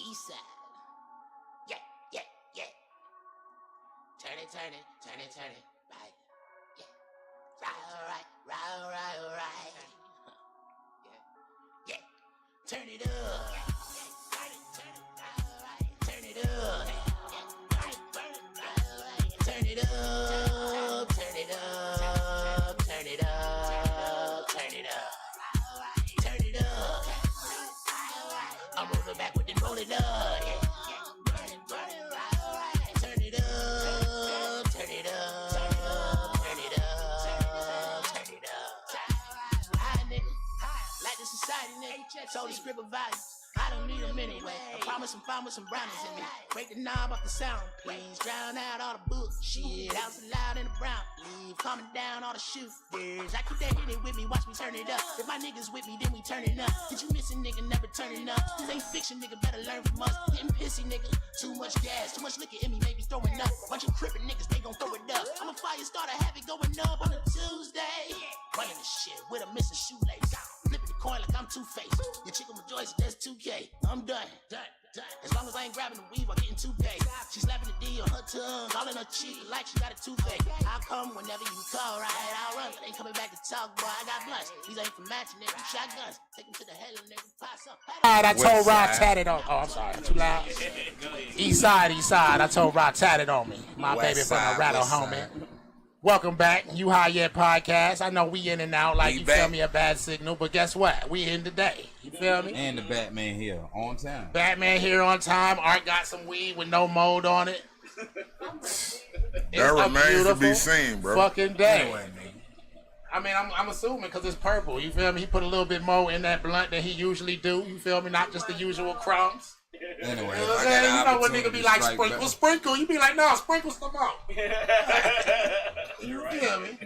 East side. Yeah, yeah, yeah. Turn it, turn it, turn it, turn it. Right. Yeah. Right, right, right, right. Yeah, yeah. Turn it up. Turn it up. Turn it up. Turn it up. Turn it up. Turn it up. Turn it up. I'm rolling back with it, roll it up. Turn it up. Turn it up. Turn it up. Turn it up. Hi, nigga. Like the society, nigga. Told the script of values. I don't need them anyway. I promise I'm fine with some brownies in me. Break the knob off the sound, please. Drown out all the bullshit. Out so loud in the brown. Leave calming down all the shooters. I keep that hitting with me, watch me turn it up. If my niggas with me, then we turn it up. Did you miss a nigga, never turning up? This ain't fiction, nigga, better learn from us. Getting pissy, nigga. Too much gas, too much liquor in me, maybe throwing up. Bunch of crippin' niggas, they gon' throw it up. I'm a fire starter, have it going up on a Tuesday. Running the shit with a missing shoelace. Flipping the coin like I'm Two-Faced. Your chicken rejoices, that's 2K. I'm done. As long as I ain't grabbing the weave or getting too paid. She's slapping the D on her tongue, all in her cheek like she got a toothache. I'll come whenever you call, right? I'll run, but ain't coming back to talk, boy. I got blunts. These ain't for matching, nigga. Shotguns. Take them to the hell, nigga. Pass up. Alright, I told Rod tatted on. Oh, I'm sorry. Too loud. East side. I told Rod tatted on me. My baby from the rattle, homie. Welcome back, You High Yet PotCast. I know we in and out like you feel me, a bad signal, but guess what? We in today. You feel me? And the Batman here on time. Batman here on time. Art got some weed with no mold on it. That remains to be seen, bro. Fucking day. Anyway, I mean, I'm assuming because it's purple. You feel me? He put a little bit more in that blunt than he usually do. You feel me? Not just the usual crumbs. Anyway, you know what nigga be like, sprinkle. You be like, no, sprinkle some more. You feel me?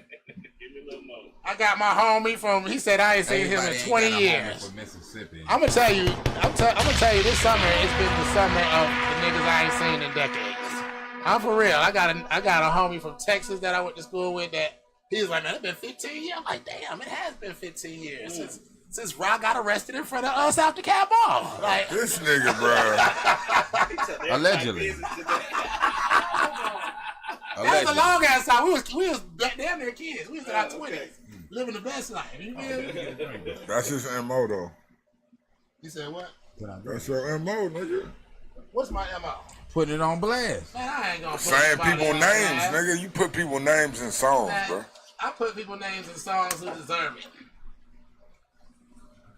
I got my homie from. He said I ain't seen him in 20 years. I'm gonna tell you. I'm gonna tell you. This summer it's been the summer of the niggas I ain't seen in decades. I'm for real. I got a homie from Texas that I went to school with. That he was like, man, it's been 15 years. I'm like, damn, it has been 15 years since Rock got arrested in front of us out the cab ball. Like this nigga, bro. Allegedly. That's a long ass time. We was damn near kids. We was in our 20s, living the best life. You feel me? That's his MO though. You said what? That's your MO, nigga. What's my MO? Putting it on blast. Man, I ain't gonna put saying people names, blast. nigga. You put people names in songs, man, bro. I put people names in songs who deserve it.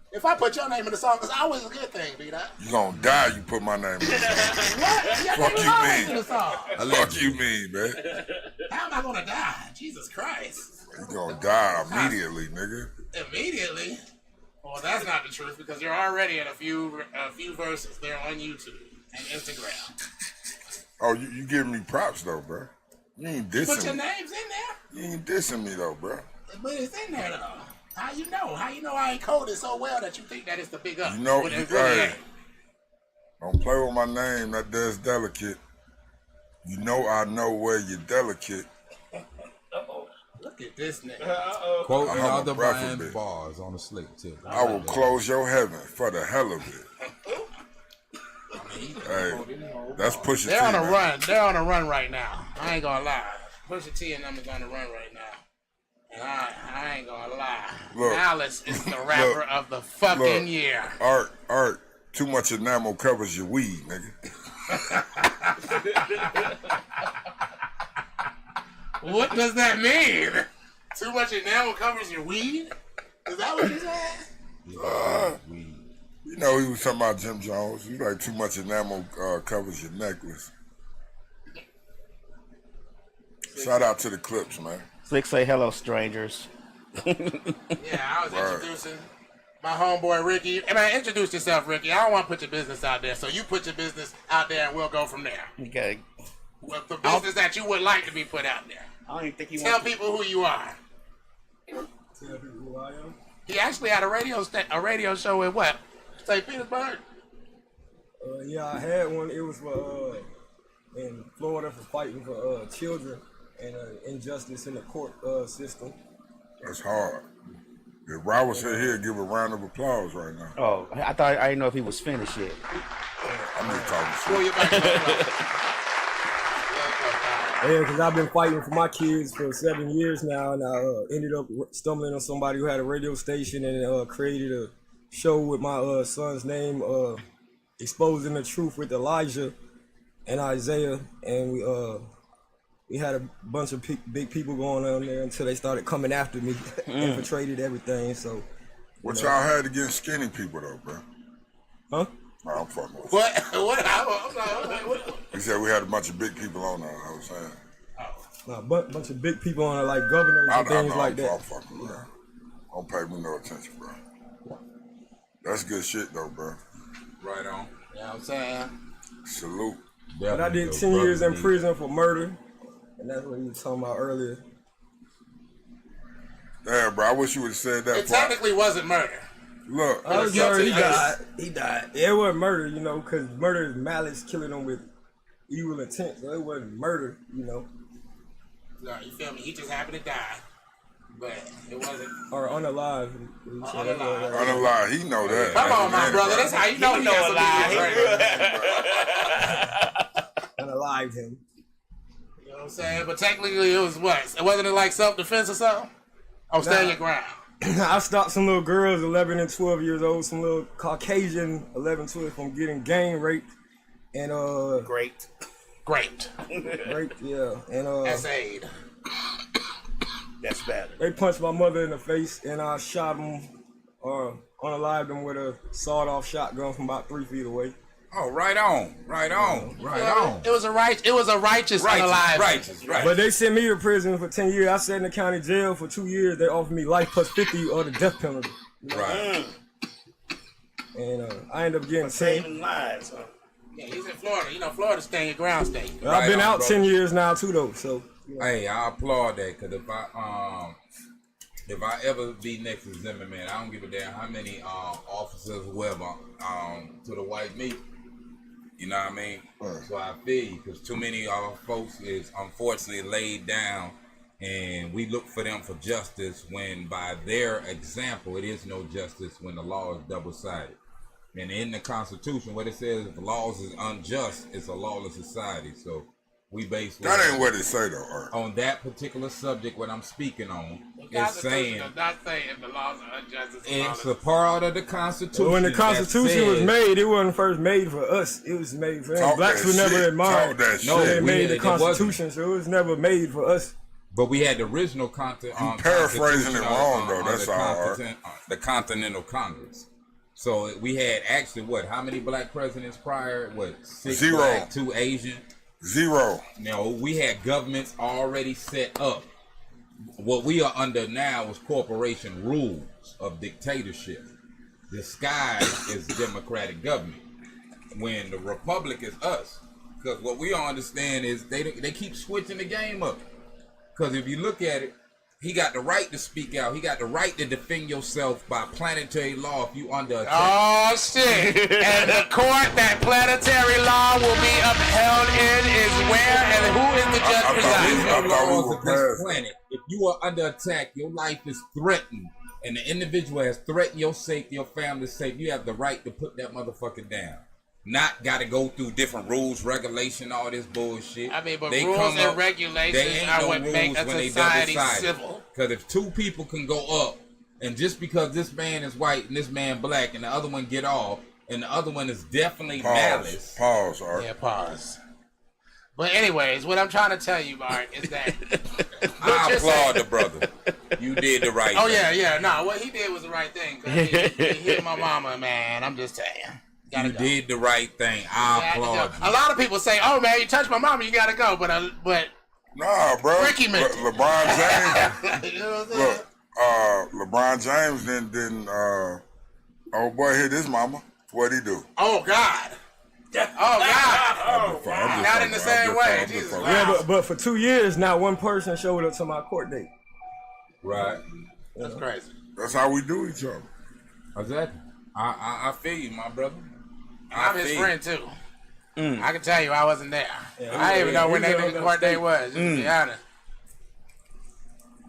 If I put your name in the song, it's always a good thing, B-Dot. You gonna die, you put my name in the song. What? Fuck you mean, man. How am I gonna die? Jesus Christ. You gonna die immediately, nigga. Immediately? Well, that's not the truth because you're already at a few verses there on YouTube and Instagram. Oh, you giving me props though, bro. You ain't dissing me. Put your names in there? You ain't dissing me though, bro. But it's in there though. How you know? How you know I ain't coded so well that you think that it's the big up? You know, really hey, don't play with my name. That does delicate. You know I know where you're delicate. Look at this nigga. Quoting other Brian's bars on the slick tip. I will close your heaven for the hell of it. Hey, that's Pusha T. They're on a run. They're on a run right now. I ain't gonna lie. Pusha T and them is on a run right now. And I ain't gonna lie. Look, Alice is the rapper of the fucking year. Art, too much enamel covers your weed, nigga. What does that mean? Too much enamel covers your weed? Is that what you said? You know he was talking about Jim Jones. He's like, too much enamel covers your necklace. Shout out to the Clips, man. Slick say hello, strangers. Yeah, I was introducing my homeboy Ricky. Hey, man, introduce yourself, Ricky. I don't want to put your business out there, so you put your business out there and we'll go from there. Okay. Well, the business that you would like to be put out there. I don't even think he Tell people who you are. Tell people who I am? He actually had a radio show in what? St. Petersburg? Yeah, I had one. It was for in Florida for fighting for children and injustice in the court system. That's hard. If Rob was here, give a round of applause right now. Oh, I didn't know if he was finished yet. I'm just talking Pull shit. your back. Yeah, because I've been fighting for my kids for 7 years now, and I ended up stumbling on somebody who had a radio station and created a show with my son's name, Exposing the Truth with Elijah and Isaiah, and we had a bunch of big people going on there until they started coming after me, infiltrated everything. So, What y'all had against skinny people though, bro? huh? Nah, I'm fucking with you. What? What? He said we had a bunch of big people on there. I was saying. Nah, bunch of big people on it, like governors and things like I'm that. fucking with you. Don't pay me no attention, bro. That's good shit though, bro. Right on. You know what I'm saying? Salute. But I did 10 years in prison for murder, and that's what you were talking about earlier. Damn, bro. I wish you would have said that. It technically wasn't murder. Look, I was guilty. murdered. He died. It wasn't murder, because murder is malice, killing them with evil intent. So it wasn't murder, No, you feel me? He just happened to die, but it wasn't. Or unalive. unalive. He know that. Come on, my brother. That's how you know he got some Unalived him. You know what I'm saying? But technically, it was what? It wasn't like self-defense or something? Oh, stand your ground. I stopped some little girls, 11 and 12 years old, some little Caucasian 11, 12 from getting gang raped. And Great. raped, yeah. And That's aid. That's better. they punched my mother in the face, and I shot them, unalived them with a sawed-off shotgun from about 3 feet away. Oh, right on. Right on. It was a righteous unalive. Righteous. But they sent me to prison for 10 years. I sat in the county jail for 2 years. They offered me life plus 50 or the death penalty. Right. And I ended up getting 10. Saving lives, huh? Yeah, he's in Florida. You know, Florida stand your ground state. I've been on, out bro. 10 years now too, though. So Hey, I applaud that, because if I ever be next to Zimmerman, I don't give a damn how many officers, whoever, to the white meat. You know what I mean? So I feel you, because too many of our folks is unfortunately laid down, and we look for them for justice when by their example, it is no justice when the law is double-sided. And in the Constitution, what it says, if the laws is unjust, it's a lawless society. So we basically... that ain't what it say though, Art. On that particular subject, what I'm speaking on, The is saying... does not say if the laws are unjust. It's a part of the Constitution. when the Constitution was that made, it wasn't first made for us. It was made for them. Talk Blacks that were never shit. admired. Talk that No, So shit. they made the it wasn't. Constitution, so it was never made for us. But we had the original content. paraphrasing it wrong, though. That's all, The Continental Congress. So we had actually how many black presidents prior? 6 Zero. black, 2 Asian. 0. No, we had governments already set up. What we are under now is corporation rules of dictatorship. The sky is democratic government. When the republic is us. Because what we all understand is they keep switching the game up. Because if you look at it, he got the right to speak out. He got the right to defend yourself by planetary law if you under attack. Oh, shit. And the court that planetary law will be upheld in is where and who is the judge I presiding? thought we Laws of were this past. planet. If you are under attack, your life is threatened, and the individual has threatened your safety, your family's safety, you have the right to put that motherfucker down. Not got to go through different rules, regulation, all this bullshit. I mean, but They rules come and up- regulations they ain't are no what make rules a when they society double-sided. civil. Because if 2 people can go up, and just because this man is white and this man black, and the other one get off, and the other one is definitely malice. Pause, Art. Yeah, pause. But anyways, what I'm trying to tell you, Mark, is that I applaud the brother. You did the right Oh thing. yeah. No, what he did was the right thing. 'Cause he hit my mama, man. I'm just saying. Gotta You go. did the right thing. I applaud you. A lot of people say, "Oh man, you touched my mama, you gotta go." But Nah, bro. Ricky meant it. LeBron James. you know what I'm saying? Look, LeBron James didn't old boy hit his mama. What'd he do? Oh God. Oh God. Not in the same way. Jesus Christ. Yeah, but for 2 years, not one person showed up to my court date. Right. That's crazy. That's how we do each other. Exactly. I feel you, my brother. I'm his feel friend too. I can tell you I wasn't there. Yeah, I didn't even know when he that was nigga on court state. day was, just to be honest.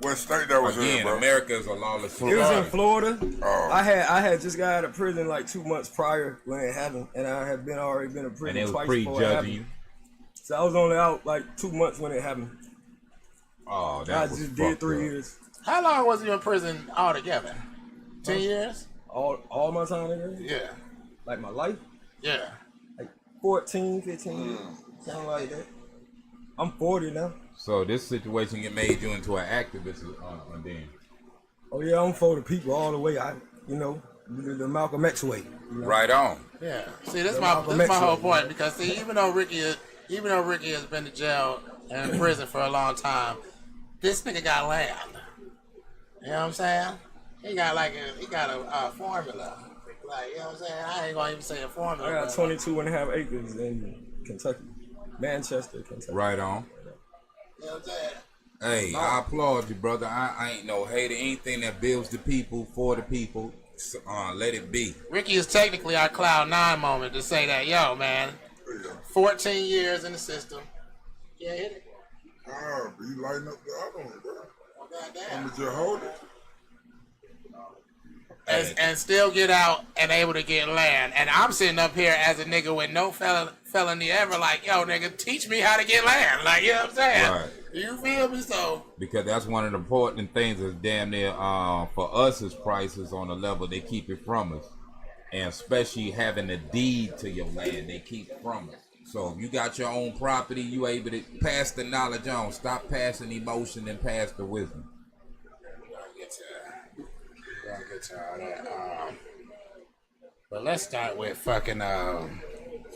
What state that was Again, in, bro? America is a lawless It was in society. Florida. Oh. I had just got out of prison like 2 months prior when it happened, and I had already been in prison And it was twice before it prejudging happened. you. So I was only out like 2 months when it happened. Oh, I that was just did 3 up. years. How long was you in prison altogether? 10 years? All my time in there? Yeah. Like my life? Yeah. Like 14, 15 years. Something like that. I'm 40 now. So this situation it made you into an activist, then. Oh yeah, I'm for the people all the way. The Malcolm X way. You know? Right on. Yeah. See, this The is my Malcolm X whole way, point man. because see, even though Ricky has been to jail and in prison for a long time, this nigga got land. You know what I'm saying? He got a formula. Like, you know what I'm saying? I ain't gonna even say a formula. I got 22 and a half acres in Kentucky. Manchester, Kentucky. Right on. You know what I'm saying? Hey, I applaud you, brother. I ain't no hater. Anything that builds the people, for the people, let it be. Ricky is technically our Cloud 9 moment to say that, yo, man, 14 years in the system. Yeah, hit it. Ah, but you lighting up the other one, bro. Oh, goddamn. I'm just hold it. And still get out and able to get land. And I'm sitting up here as a nigga with no felony ever, like, yo, nigga, teach me how to get land. Like, you know what I'm saying? Right. You feel me? So, Because that's one of the important things is damn near for us as prices on the level they keep it from us. And especially having a deed to your land, they keep it from us. So if you got your own property, you able to pass the knowledge on. Stop passing emotion and pass the wisdom. I'll get to all that. But let's start with fucking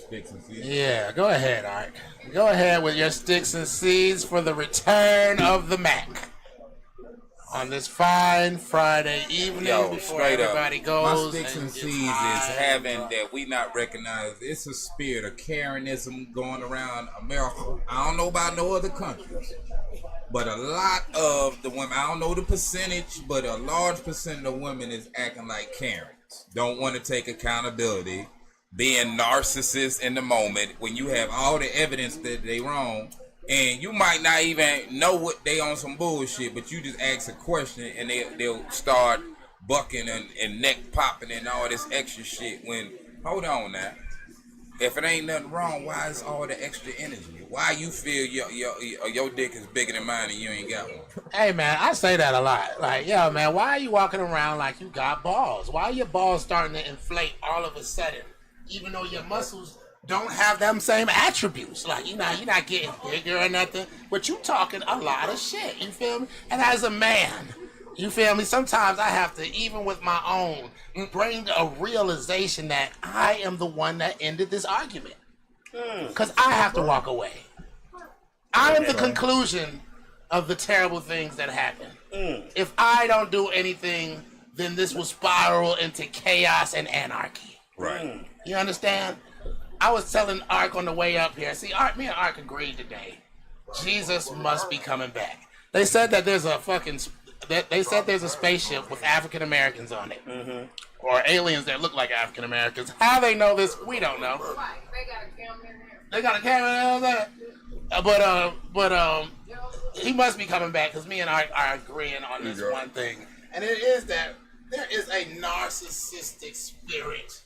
Sticks and seeds. yeah, go ahead, Art. Go ahead with your sticks and seeds for the return of the Mac. On this fine Friday evening before straight everybody up. goes. My sticks and gets seeds is high. having that we not recognize. It's a spirit of Karenism going around America. I don't know about no other countries. But a lot of the women, I don't know the percentage, but a large percent of women is acting like Karens. Don't want to take accountability. Being narcissists in the moment when you have all the evidence that they wrong. And you might not even know what they on some bullshit, but you just ask a question and they'll start bucking and neck popping and all this extra shit. When, hold on now. If it ain't nothing wrong, why is all the extra energy? Why you feel your dick is bigger than mine and you ain't got one? Hey man, I say that a lot. Like, yo man, why are you walking around like you got balls? Why are your balls starting to inflate all of a sudden? Even though your muscles don't have them same attributes. Like, you're not getting bigger or nothing, but you talking a lot of shit. You feel me? And as a man, you feel me? Sometimes I have to, even with my own, bring a realization that I am the one that ended this argument. Because I have to walk away. I am the conclusion of the terrible things that happen. If I don't do anything, then this will spiral into chaos and anarchy. Right. You understand? I was telling Ark on the way up here. See, me and Ark agreed today. Jesus must be coming back. They said that there's a spaceship with African Americans on it, or aliens that look like African Americans. How they know this, we don't know. They got a camera there. But he must be coming back because me and Ark are agreeing on this one thing, and it is that there is a narcissistic spirit.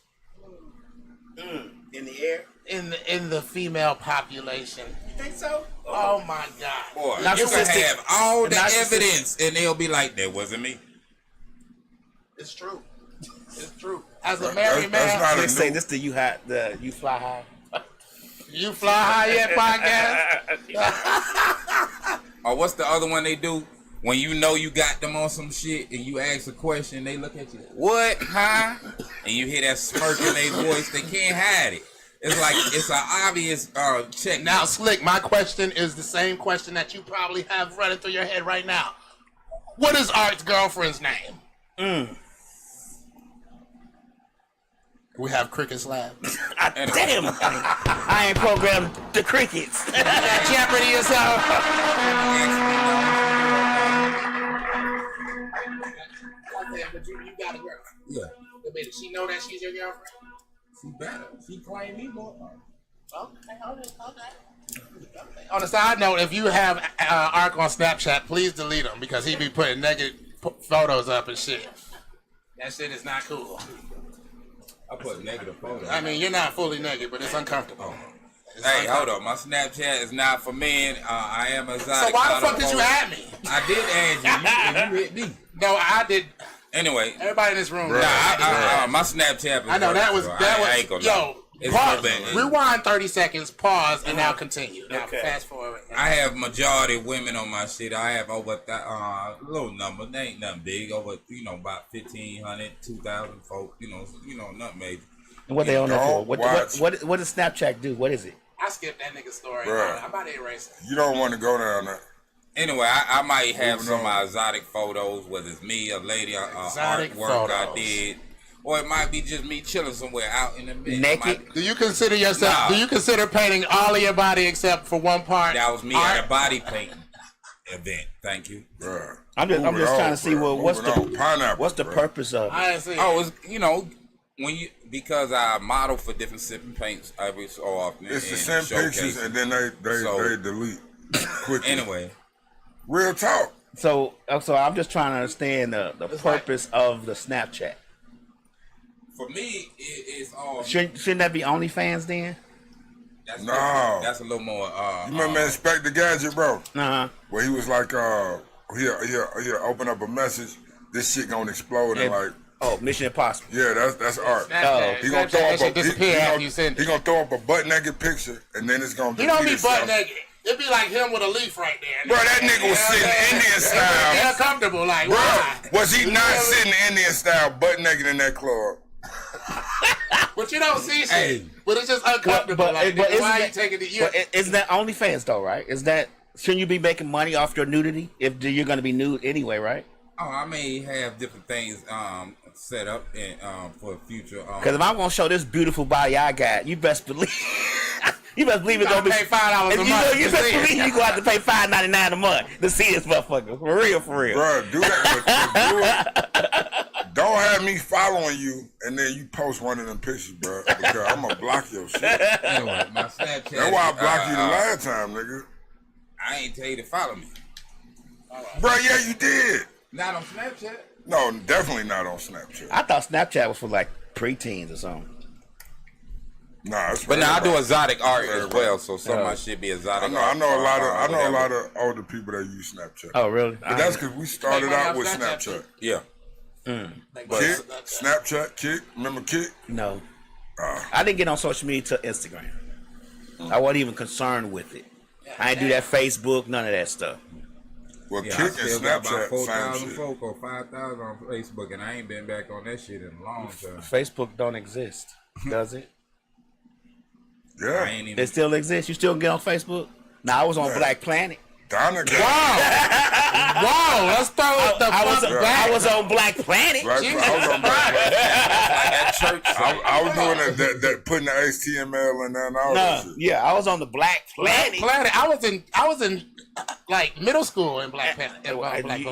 In the air? In the female population. You think so? Oh my God. Boy, you Narcissistic- can have all the narcissistic- evidence and they'll be like, that wasn't me. It's true. It's true. As a married That's man, not They a say new. this the you fly high. You fly high yet, podcast? Or what's the other one they do? When you know you got them on some shit and you ask a question, they look at you, what, huh? And you hear that smirk in their voice, they can't hide it. It's like, it's an obvious check. Now, Slick, my question is the same question that you probably have running through your head right now. What is Art's girlfriend's name? We have crickets lab. Damn! I ain't programmed the crickets. Jeopardy is But you got a girlfriend. Yeah. Does she know that she's your girlfriend? She better. She claim me more. Okay. On a side note, if you have Ark on Snapchat, please delete him because he be putting naked photos up and shit. That shit is not cool. I put negative photos. I mean, you're not fully naked, but it's uncomfortable. Hey, hold up. My Snapchat is not for men. I am exotic. So why the fuck did you add me? I did add you. You hit me. No, I did. Anyway. Everybody in this room. Nah, my Snapchat was I know, that was, yo, pause, rewind 30 seconds, pause, and now continue. Now, fast forward. I have majority women on my shit. I have over little number. They ain't nothing big. Over, about 1,500, 2,000 folks. Nothing major. And what they on there for? What does Snapchat do? What is it? I skipped that nigga story. Bruh. I'm about to erase it. You don't want to go down there. Anyway, I might have some exotic photos, whether it's me, a lady, exotic artwork photos I did, or it might be just me chilling somewhere out in the middle. Naked? Do you consider yourself? Do you consider painting all of your body except for one part? That was me at a body painting event. Thank you. Bruh. I'm just trying to see what's the purpose of it. I see. Oh, it's because I model for different sipping paints every so often. It's the same pictures and then they delete quickly. Anyway. Real talk. So I'm just trying to understand the purpose of the Snapchat. For me, it's all. Shouldn't that be OnlyFans then? That's a little more. You remember Inspector Gadget, bro? Uh-huh. Where he was like, he'll open up a message. This shit gonna explode and like. Oh, Mission Impossible. Yeah, that's art. Snapchat. He gonna throw up he gonna throw up a butt naked picture and then it's gonna. He don't be butt naked. It'd be like him with a leaf right there. Bro, that nigga was sitting Indian style. Yeah, comfortable, like, bro, why? was he not sitting Indian style butt naked in that club? But you don't see shit. But it's just uncomfortable. Why are you taking the year? Isn't that OnlyFans though, right? Shouldn't you be making money off your nudity if you're gonna be nude anyway, right? Oh, I may have different things set up and for future. Because if I'm gonna show this beautiful body I got, you best believe. You best believe it's gonna be $5 a month. You best believe you gonna have to pay $5.99 a month to see this motherfucker. For real. Bro, do that. But do it. Don't have me following you and then you post one of them pictures, bro. Because I'm gonna block your shit. Anyway, my Snapchat. That's why I blocked you the last time, nigga. I ain't tell you to follow me. Bro, yeah, you did. Not on Snapchat. No, definitely not on Snapchat. I thought Snapchat was for like preteens or something. Nah, it's but now I do exotic art as well, so some of my shit be exotic. I know a lot of older people that use Snapchat. Oh, really? But that's because we started out with Snapchat. Yeah. Kick, Snapchat, Kick. Remember Kick? No. I didn't get on social media till Instagram. I wasn't even concerned with it. I didn't do that Facebook, none of that stuff. Well, yeah, Kick I and still got about Snapchat, 4,000 folk or 5,000 on Facebook, and I ain't been back on that shit in a long time. Facebook don't exist, does it? Yeah. It still exists. You still get on Facebook? Nah, I was on Black Planet. Donna got Wow, let's throw the I was on Black Planet. I was on Black Planet. I was doing that putting the HTML in there and all that shit. Yeah, I was on the Black Planet. I was in like middle school in Black Planet.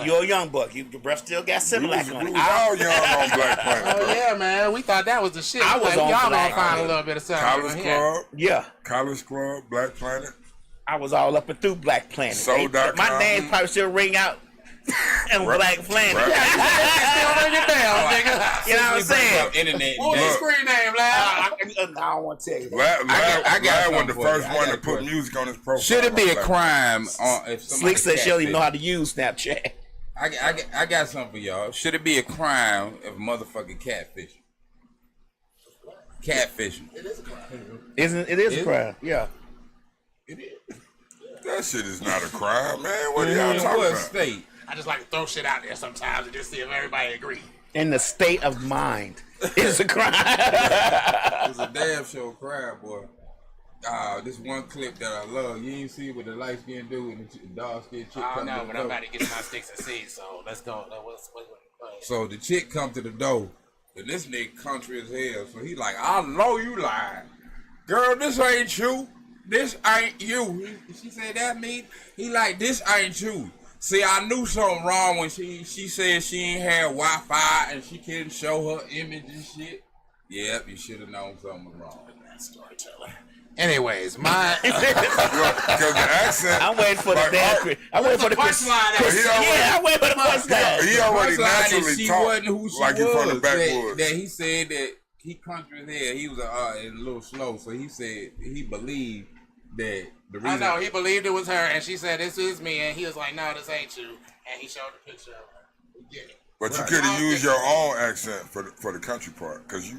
You're a young buck. Your breath still got Similac on We it. was all young on Black Planet. Oh yeah, man. We thought that was the shit. I was on y'all Black gonna find Planet. a little bit of something. College Club. Yeah. College Club, Black Planet. I was all up and through Black Planet. Soul.com. My name probably still ring out on Black Planet. Still ring it down, nigga. You know what I'm saying? Internet. What was the screen name, lad? I don't want to tell you. I got one the something for first you. one to put music on his profile. Should it be a Black crime if somebody Slick said she don't even know how to use Snapchat. I got something for y'all. Should it be a crime if motherfucking catfishing? Catfishing. It is a crime. It is a crime. Yeah. It is. That shit is not a crime, man. What are y'all In talking what about? state? I just like to throw shit out there sometimes and just see if everybody agree. In the state of mind is a crime. It's a damn show crime, boy. This one clip that I love. You ain't see what the light skin do and the dark skin chick I come don't know, to but the I'm door. about to get my sticks and seeds, so let's go. So the chick come to the door, and this nigga country as hell. So he like, I know you lying. Girl, this ain't you. This ain't you. She said that me. He like, this ain't you. See, I knew something wrong when she said she ain't had Wi-Fi and she couldn't show her image and shit. Yep, you should have known something was wrong. Storyteller. Anyways, my Because the accent. I'm waiting for the like, damn. I'm waiting for the punchline. Yeah, I'm waiting for the punchline. He already Punchline that naturally she talk wasn't who she like he from the was. backwoods. That he said that he country as hell. He was a little slow, so he said he believed that the reason. I know he believed it was her, and she said, "This is me," and he was like, "No, this ain't you," and he showed the picture of her. We get it. But you could have used your own accent for the country part, because you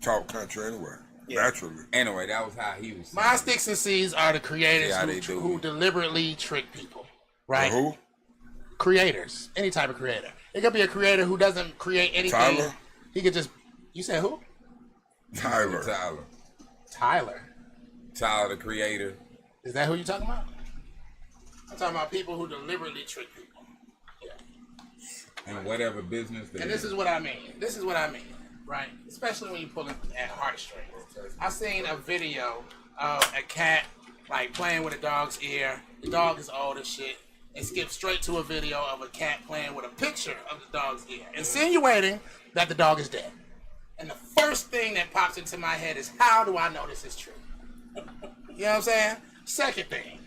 talk country anyway, naturally. Anyway, that was how he was. My sticks and seeds are the creators Yeah, they who do. deliberately trick people, right? Who? Creators, any type of creator. It could be a creator who doesn't create anything. Tyler? He could just. You said who? Tyler. Tyler, the creator. Is that who you talking about? I'm talking about people who deliberately trick people. Yeah. And whatever business. And this is what I mean. Right? Especially when you pull at heartstrings. I seen a video of a cat like playing with a dog's ear. The dog is old as shit. And skipped straight to a video of a cat playing with a picture of the dog's ear, insinuating that the dog is dead. And the first thing that pops into my head is, how do I know this is true? You know what I'm saying? Second thing,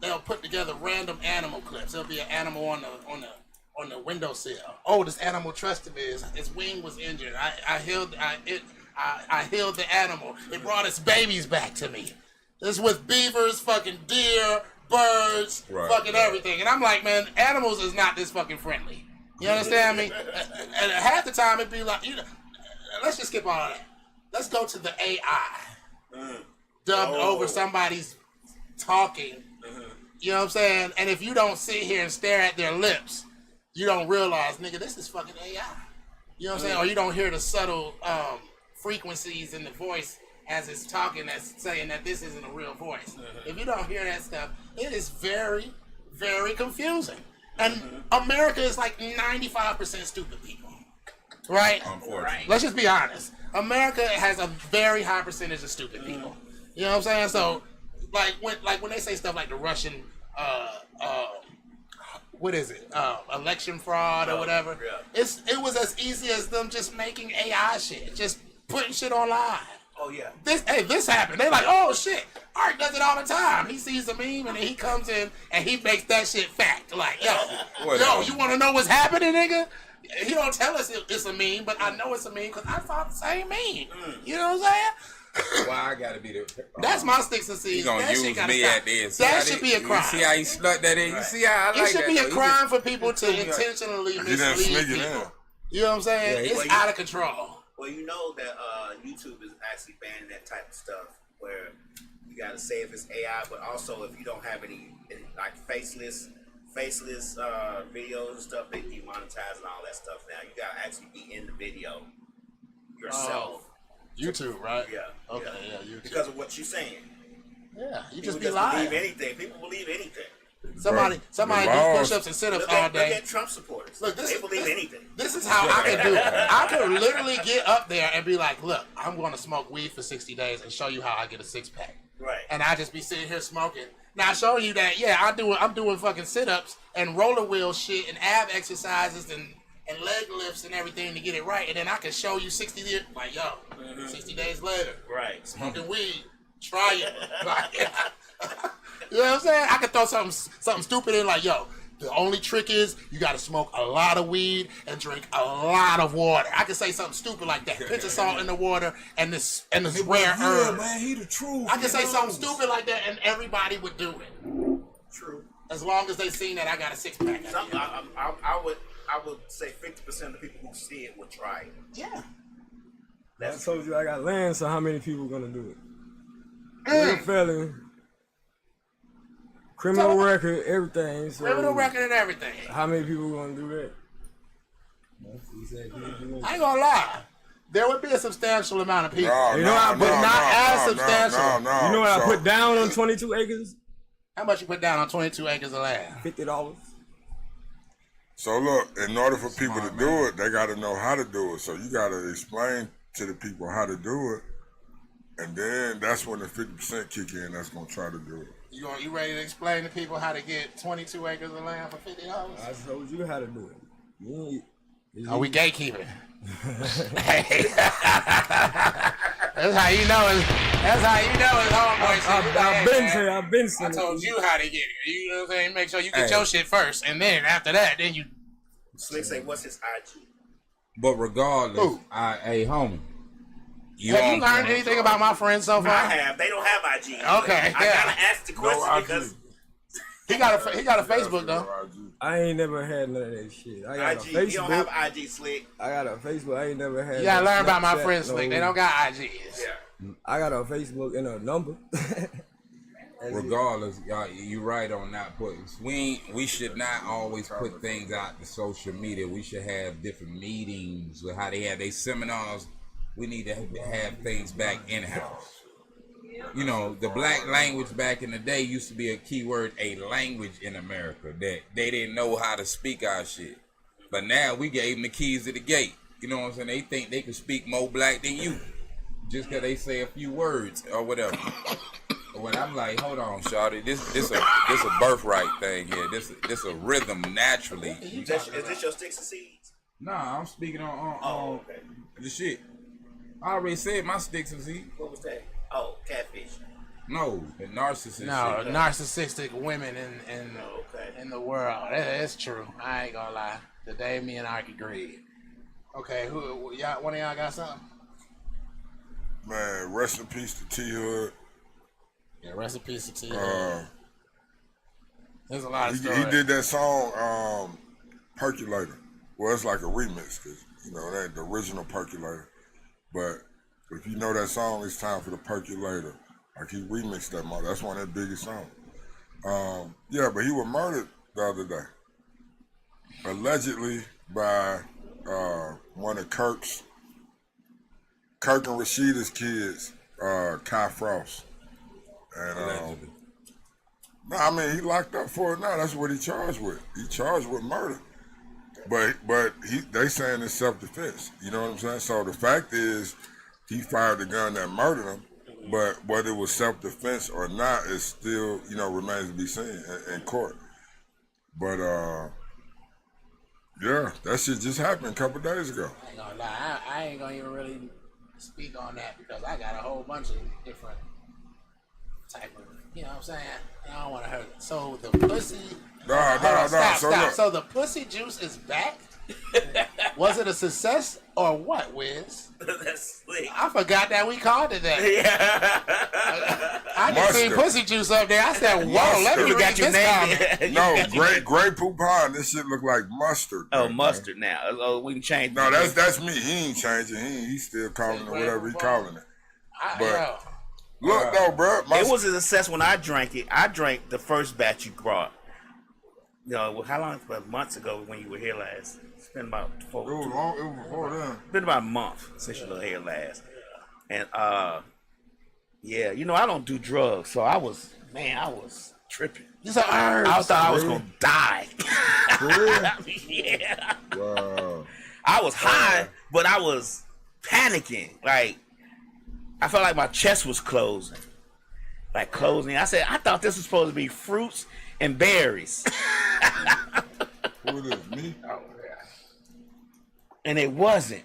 they'll put together random animal clips. There'll be an animal on the windowsill. Oh, this animal trusted me. Its wing was injured. I healed the animal. It brought its babies back to me. This with beavers, fucking deer, birds, fucking everything. And I'm like, man, animals is not this fucking friendly. You understand me? And half the time it'd be like, let's just skip all of that. Let's go to the AI. Dubbed over somebody's talking. You know what I'm saying? And if you don't sit here and stare at their lips, you don't realize, nigga, this is fucking AI. You know what I'm saying? Or you don't hear the subtle frequencies in the voice as it's talking that's saying that this isn't a real voice. If you don't hear that stuff, it is very, very confusing. And America is like 95% stupid people. Right? Unfortunately. Let's just be honest. America has a very high percentage of stupid people. You know what I'm saying? So, like when they say stuff like the Russian, what is it? Election fraud or whatever. It was as easy as them just making AI shit, just putting shit online. Oh yeah. This happened. They like, oh shit. Art does it all the time. He sees a meme and then he comes in and he makes that shit fact. Like, yo, you want to know what's happening, nigga? He don't tell us it's a meme, but I know it's a meme because I thought the same meme. You know what I'm saying? Why I gotta be the? That's my sticks and seeds. You gonna that use shit me stop. at this? That should be a crime. You see how he snuck that in? You see how I like It should that, be a though. crime for people to intentionally didn't mislead sneak it people. in. You know what I'm saying? Yeah, It's out of control. Well, you know that YouTube is actually banning that type of stuff where you gotta say if it's AI, but also if you don't have any like faceless videos and stuff, they demonetize and all that stuff now. You gotta actually be in the video yourself. YouTube, right? Yeah. Okay, yeah. YouTube. Because of what you're saying. Yeah, you People just be lying. believe anything. People believe anything. Somebody the do laws- push-ups and sit-ups Look all at day. Trump supporters. Look, they believe anything. This is how I can do it. I can literally get up there and be like, look, I'm going to smoke weed for 60 days and show you how I get a six-pack. Right. And I just be sitting here smoking. Now showing you that, yeah, I'm doing fucking sit-ups and roller wheel shit and ab exercises and leg lifts and everything to get it right. And then I can show you 60 years, like, yo, 60 days later, Right. smoking weed, try it. Like, you know what I'm saying? I could throw something stupid in like, yo, the only trick is you got to smoke a lot of weed and drink a lot of water. I could say something stupid like that. Pinch of salt in the water and this rare herb. man, he the truth. I could say something stupid like that and everybody would do it. True. As long as they seen that I got a six-pack. I would say 50% of the people who see it would try it. Yeah. I told you I got land, so how many people gonna do it? Real felon, criminal record, everything. So Criminal record and everything. how many people gonna do that? I ain't gonna lie. There would be a substantial amount of people. No, You know, I- but not as substantial. No, You know what I So- put down on 22 acres? How much you put down on 22 acres of land? $50. So look, in order for people to do it, they got to know how to do it. So you got to explain to the people how to do it, and then that's when the 50% kick in. That's gonna try to do it. You ready to explain to people how to get 22 acres of land for $50? I told you how to do it. You ain't- Are we gatekeeping? That's how you know it's homeboy shit. I've been I saying it. told you how to get it. You know what I'm saying? Make sure you get your shit first, and then after that, then you. Slick say, what's his IG? But regardless, hey, homie. Have you learned anything about my friends so far? I have. They don't have IG. Okay, I gotta ask the question because he got a Facebook though. I ain't never had none of that shit. I got IG. a Facebook. You don't have IG, Slick. I got a Facebook. I ain't never had. You gotta learn about my Snapchat, friends, Slick. They don't got IGs. Yeah. I got a Facebook and a number. Regardless, y'all, you right on that. But we should not always put things out to social media. We should have different meetings with how they have their seminars. We need to have things back in house. You know, the black language back in the day used to be a key word, a language in America that they didn't know how to speak our shit. But now we gave them the keys to the gate. You know what I'm saying? They think they can speak more black than you just because they say a few words or whatever. When I'm like, hold on, shawty, this a birthright thing here. This a rhythm naturally. Is this your sticks and seeds? Nah, I'm speaking on the shit. I already said my sticks and seeds. What was that? Oh, catfish. No, the narcissist. No, shit. narcissistic women in the world. That's true. I ain't gonna lie. Today, me and Ark agreed. Okay, who y'all? One of y'all got something? Man, rest in peace to T Hood. Yeah, rest in peace to T. There's a lot of He stories. did that song, Percolator. Well, it's like a remix, cause you know that ain't the original Percolator. But if you know that song, it's time for the Percolator. Like he remixed that mother. That's one of their biggest songs. Yeah, but he was murdered the other day, allegedly by one of Kirk and Rashida's kids, Kai Frost. And no, I mean he locked up for it now. That's what he charged with. He charged with murder. But they saying it's self-defense. You know what I'm saying? So the fact is, he fired the gun that murdered him. But whether it was self-defense or not, it still remains to be seen in court. But yeah, that shit just happened a couple days ago. I ain't gonna lie. I ain't gonna even really speak on that because I got a whole bunch of different type of, you know what I'm saying? I don't want to hurt it. So the pussy. Stop. So the pussy juice is back? Was it a success or what, Wiz? That's slick. I forgot that we called it that. Yeah. I just seen pussy juice up there. I said, whoa, let me read this comment. No, Grey Poupon. This shit look like mustard. Oh, mustard now. Oh, we can change. No, that's me. He ain't changing. He's still calling it whatever he calling it. But look though, bro. It was a success when I drank it. I drank the first batch you brought. You know, how long? Months ago when you were here last. It's been about It was before then. been about a month since you were here last. And yeah, I don't do drugs, so I was tripping. It's an herb. I thought I was gonna die. Yeah. Wow. I was high, but I was panicking. Like I felt like my chest was closing. I said, I thought this was supposed to be fruits and berries. Who it is? Me? Oh, yeah. And it wasn't.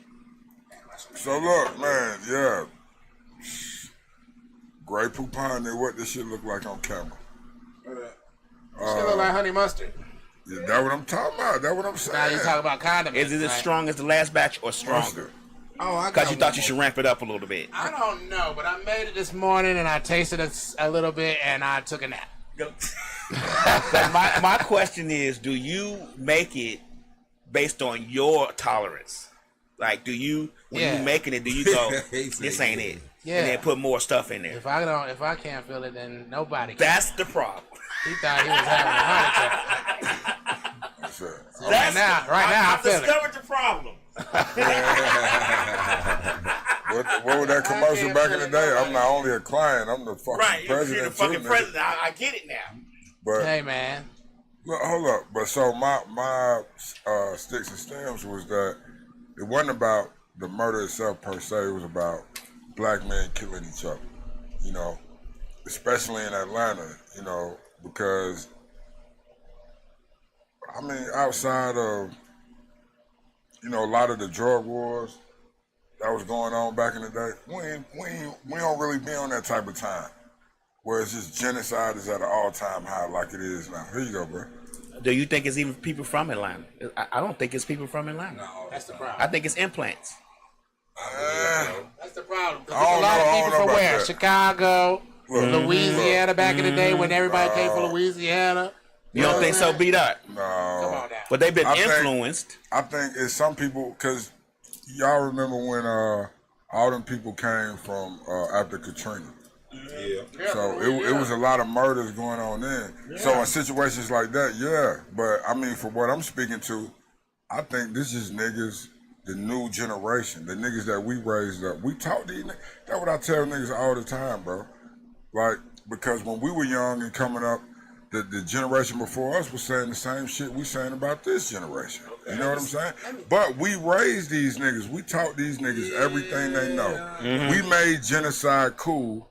So look, man, yeah. Grey Poupon, what this shit look like on camera. Shit look like honey mustard. Yeah, that's what I'm talking about. That's what I'm saying. Now you talk about condiments. Is it as strong as the last batch or stronger? Oh, I Because you thought you should ramp it up a little bit. I don't know, but I made it this morning and I tasted it a little bit and I took a nap. my question is, do you make it based on your tolerance? Like, when you making it, do you go, this ain't it? Yeah. And then put more stuff in there. If I can't feel it, then nobody can. That's the problem. He thought he was having a heart attack. That's it. Right now, I feel it. discovered the problem. What was that commercial back in the day? I'm not only a client, I'm the fucking Right, president. you're the fucking too, president. I get it now. But Hey, man. look, hold up. But so my sticks and stems was that it wasn't about the murder itself per se. It was about black men killing each other. Especially in Atlanta. Because I mean, outside of a lot of the drug wars, that was going on back in the day. We don't really be on that type of time where it's just genocide is at an all-time high like it is now. Here you go, bro. Do you think it's even people from Atlanta? I don't think it's people from Atlanta. No, That's the problem. I think it's implants. That's the problem. 'Cause I don't there's a lot know- of I don't people know from about where? that. Chicago, Louisiana back in the day when everybody came from No. Louisiana. You don't think so, B-Dot? Come No. on now. But they've been I think- influenced. I think it's some people, because y'all remember when all them people came from after Katrina. Yeah. So it was a lot of murders going on then. So in situations like that, yeah. But I mean, for what I'm speaking to, I think this is niggas, the new generation, the niggas that we raised up. We taught these niggas. That's what I tell niggas all the time, bro. Like, because when we were young and coming up, the generation before us was saying the same shit we saying about this generation. You know what I'm saying? But we raised these niggas. We taught these niggas everything they know. We made genocide cool,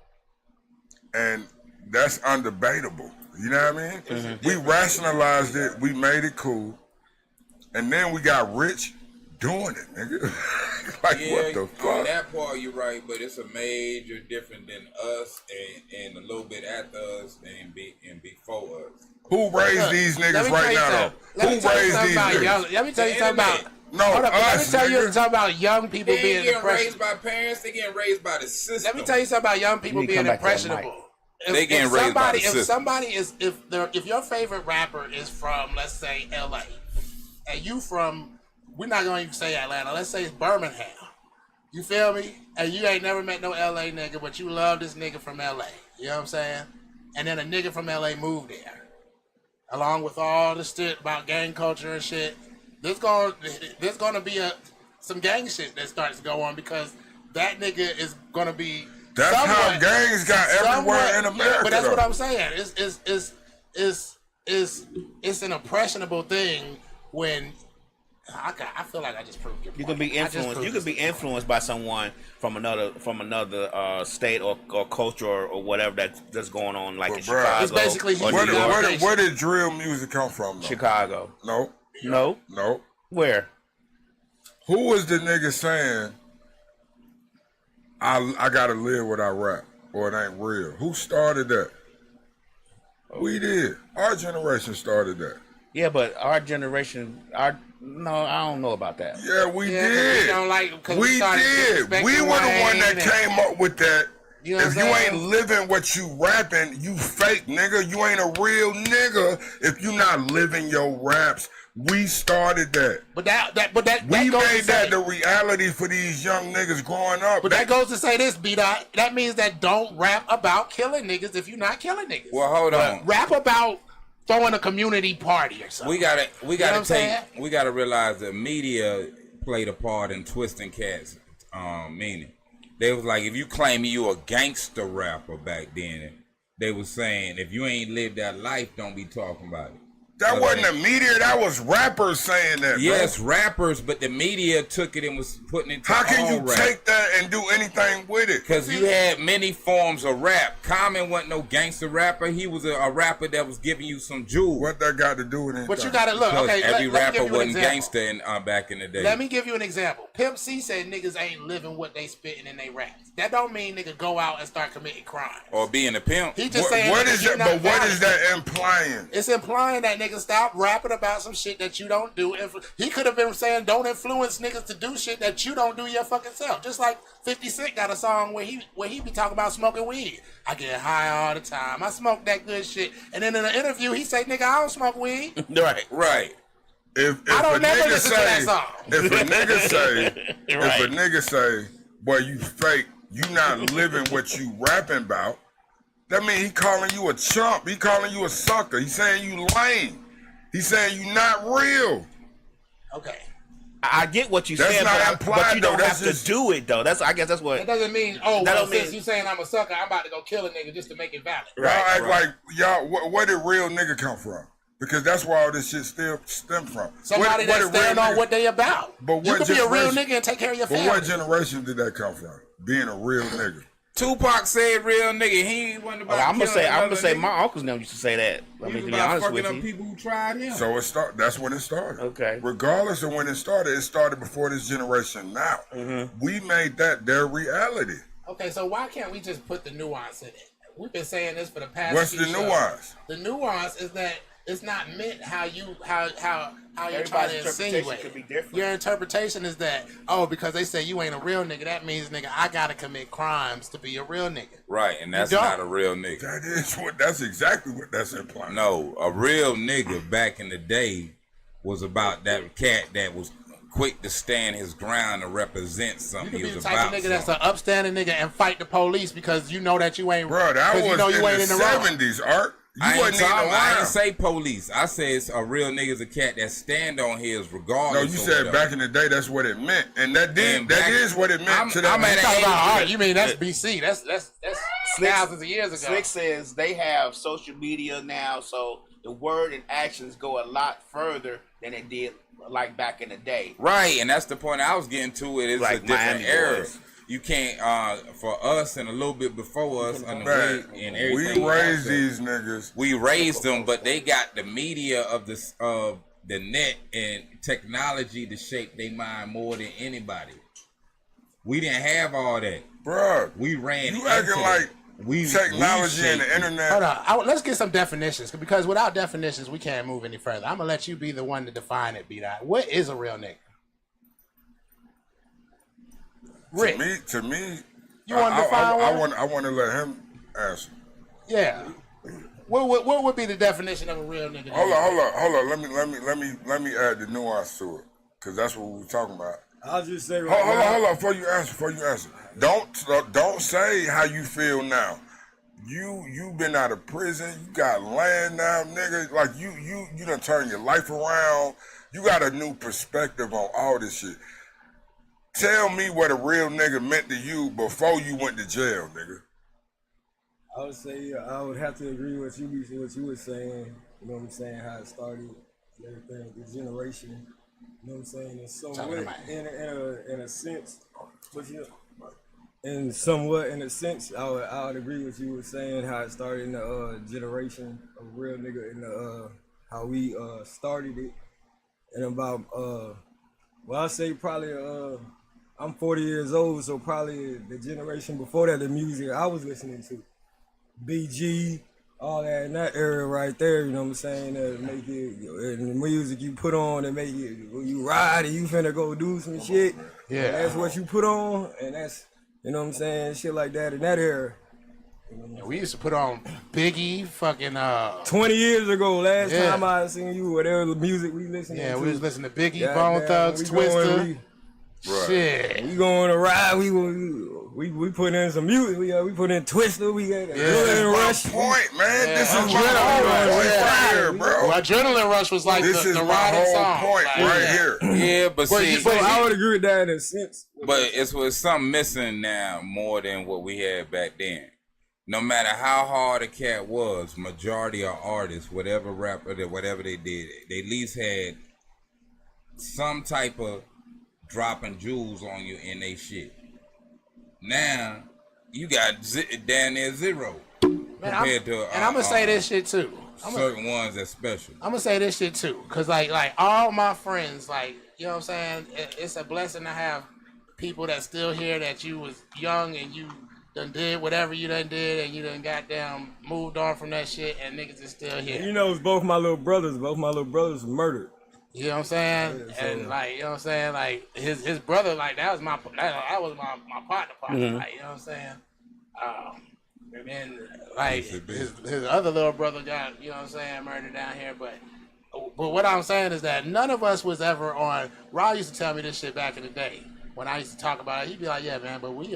and that's undebatable. You know what I mean? We rationalized it. We made it cool, and then we got rich doing it, nigga. Like, Yeah, what the on fuck? that part you're right, but it's a major different than us and a little bit after us and before us. Who raised these niggas right now, though? Who raised these niggas? Let me tell you something about. No, Hold up, let me us, tell you nigga. something about young people They being ain't getting raised impressionable. by parents, they getting raised by the system. Let me tell you something about young people You need to being come back to that impressionable. They getting raised by the system. If somebody is if your favorite rapper is from, let's say, LA, and you from, we're not gonna even say Atlanta, let's say it's Birmingham. You feel me? And you ain't never met no LA nigga, but you love this nigga from LA. You know what I'm saying? And then a nigga from LA moved there, along with all the shit about gang culture and shit. There's gonna be some gang shit that starts to go on because that nigga is gonna be. That's how gangs got everywhere in America. Yeah, but that's what though. I'm saying. It's an impressionable thing when I feel like I just proved your point. You can be influenced. You can be influenced by someone from another state or culture or whatever that's going on, like But in bruh, Chicago it's basically or Where New did- York. Where did drill music come from, though? Chicago. No, No. no. Where? Who was the nigga saying, I gotta live what I rap, or it ain't real? Who started that? We did. Our generation started that. Yeah, but our generation, no, I don't know about that. Yeah, we Yeah, 'cause did. we don't like- 'cause we we started did. disrespecting We were the one that Wayne came up with that. You know If what you I'm ain't saying? living what you rapping, you fake, nigga. You ain't a real nigga if you not living your raps. We started that. But that We goes made to that say, the reality for these young niggas growing up. But that goes to say this, B-Dot. That means that don't rap about killing niggas if you're not killing niggas. Well, hold on. Rap about throwing a community party or something. We gotta what I'm saying? we gotta realize the media played a part in twisting cats. Meaning, they was like, if you claim you a gangster rapper back then, they was saying if you ain't lived that life, don't be talking about it. That wasn't the media. That was rappers saying that. Yes, bro. rappers, but the media took it and was putting it to How can you all rap. take that and do anything with it? Because you had many forms of rap. Common wasn't no gangster rapper. He was a rapper that was giving you some jewels. What that got to do with anything? But you gotta look. Because Okay, every let me rapper give you an wasn't example. gangster in, back in the day. Let me give you an example. Pimp C said niggas ain't living what they spitting in they raps. That don't mean nigga go out and start committing crime. Or being a pimp. He just saying What nigga, is you're that? not But what valid. is that implying? It's implying that niggas stop rapping about some shit that you don't do. He could have been saying don't influence niggas to do shit that you don't do your fucking self. Just like 50 Cent got a song where he be talking about smoking weed. I get high all the time. I smoke that good shit. And then in an interview he say, nigga, I don't smoke weed. Right. If I don't a never nigga listen to that song. If a nigga say, boy, you fake, you not living what you rapping about, that mean he calling you a chump. He calling you a sucker. He saying you lame. He saying you not real. Okay. I get what you That's said, not but implied, you don't though. have That's to do it though. I guess that's That what. doesn't mean, That don't since mean- you saying I'm a sucker, I'm about to go kill a nigga just to make it valid. Y'all act like y'all. Where did real nigga come from? Because that's where all this shit still stem from. Somebody Where that did stand real on nigga- what they about. But You what could be a real generation- nigga and take care of your But family. what generation did that come from? Being a real nigga. Tupac said real nigga. He ain't wasn't about. I'm gonna say nigga. my uncles never used to say that. I He mean, was to be about honest fucking with up you. people who tried him. So that's when it started. Okay. Regardless of when it started before this generation now. Mm-hmm. We made that their reality. Okay, so why can't we just put the nuance in it? We've been saying this for the past. What's few the shows. nuance? The nuance is that it's not meant how you're trying Everybody's to interpretation insinuate. could be different. Your interpretation is that because they say you ain't a real nigga, that means nigga I gotta commit crimes to be a real nigga. Right, and that's don't. not a real nigga. That's exactly what that's implying. No, a real nigga back in the day was about that cat that was quick to stand his ground and represent You something. can He be the was type about of nigga that's something. an upstanding nigga and fight the police because you know that you ain't. Bro, that was you know you in ain't the in the wrong. 70s, Art. You I wasn't even I around. ain't say police. I said a real nigga's a cat that stand on his No, regardless. you of said whatever. back in the day that's what it meant. And that is what it meant to I'm them. at Talking an about age- art, you mean that's BC? That's thousands of years ago. Slick says they have social media now, so the word and actions go a lot further than it did like back in the day. Right, and that's the point I was getting to. It is Like a different Miami era. Boys. You can't for us and a little bit before us on the Man, way and we everything. raised else. these niggas. We raised them, but they got the media of this of the net and technology to shape their mind more than anybody. We didn't have all that. Bruh, We ran. you into acting that. like we technology and the shaped it. internet. Hold on, let's get some definitions because without definitions we can't move any further. I'm gonna let you be the one to define it. B-Dot. What is a real nigga? Rick, To me, you want to define one? I want to let him answer. Yeah. What would be the definition of a real nigga? Hold on. Let me add the nuance to it, cause that's what we were talking about. I'll just say Hold on. Before you answer, don't say how you feel now. You been out of prison. You got land now, nigga. Like you done turned your life around. You got a new perspective on all this shit. Tell me what a real nigga meant to you before you went to jail, nigga. I would say I would have to agree with what you were saying. You know what I'm saying? How it started, and everything, the generation. You know what I'm saying? And somewhat, in a sense, but you know, and somewhat in a sense, I would agree with you were saying how it started in the generation of real nigga and how we started it, and about well, I say probably I'm 40 years old, so probably the generation before that, the music I was listening to. BG, all that in that area right there, you know what I'm saying? That make it, and the music you put on that make it, when you ride and you finna go do some shit. Yeah. And that's what you put on, and that's, you know what I'm saying? Shit like that in that era. We used to put on Biggie, fucking 20 years ago, last Yeah. time I seen you, whatever the music we listened to. yeah, we was listening to Biggie, Goddamn, Bone Thugs, we going- Twister. Right. Shit. We going to ride. We put in some music. We put in Twister. We got Adrenaline My Rush. point, man. This is Yeah. my whole point right here, bro. Well, Adrenaline Rush was like This the is my riding whole song. point Like, right here. Yeah, but see, So I would agree with that in a sense. but it's was something missing now more than what we had back then. No matter how hard a cat was, majority of artists, whatever rapper, whatever they did, they at least had some type of dropping jewels on you in they shit. Now you got down there zero compared to and I'm gonna say this shit too. certain ones that's special. I'm gonna say this shit too, cause like all my friends, like you know what I'm saying. It's a blessing to have people that's still here that you was young and you done did whatever you done did and you done goddamn moved on from that shit and niggas is still here. You know, it's both my little brothers. Both my little brothers were murdered. You know what I'm saying? Yeah, so- And like, you know what I'm saying? Like his brother, like that was my partner. Mm-hmm. Like, you know what I'm saying? And then like his other little brother got, you know what I'm saying, murdered down here. But what I'm saying is that none of us was ever on. Raw used to tell me this shit back in the day when I used to talk about it. He'd be like, "Yeah, man, but we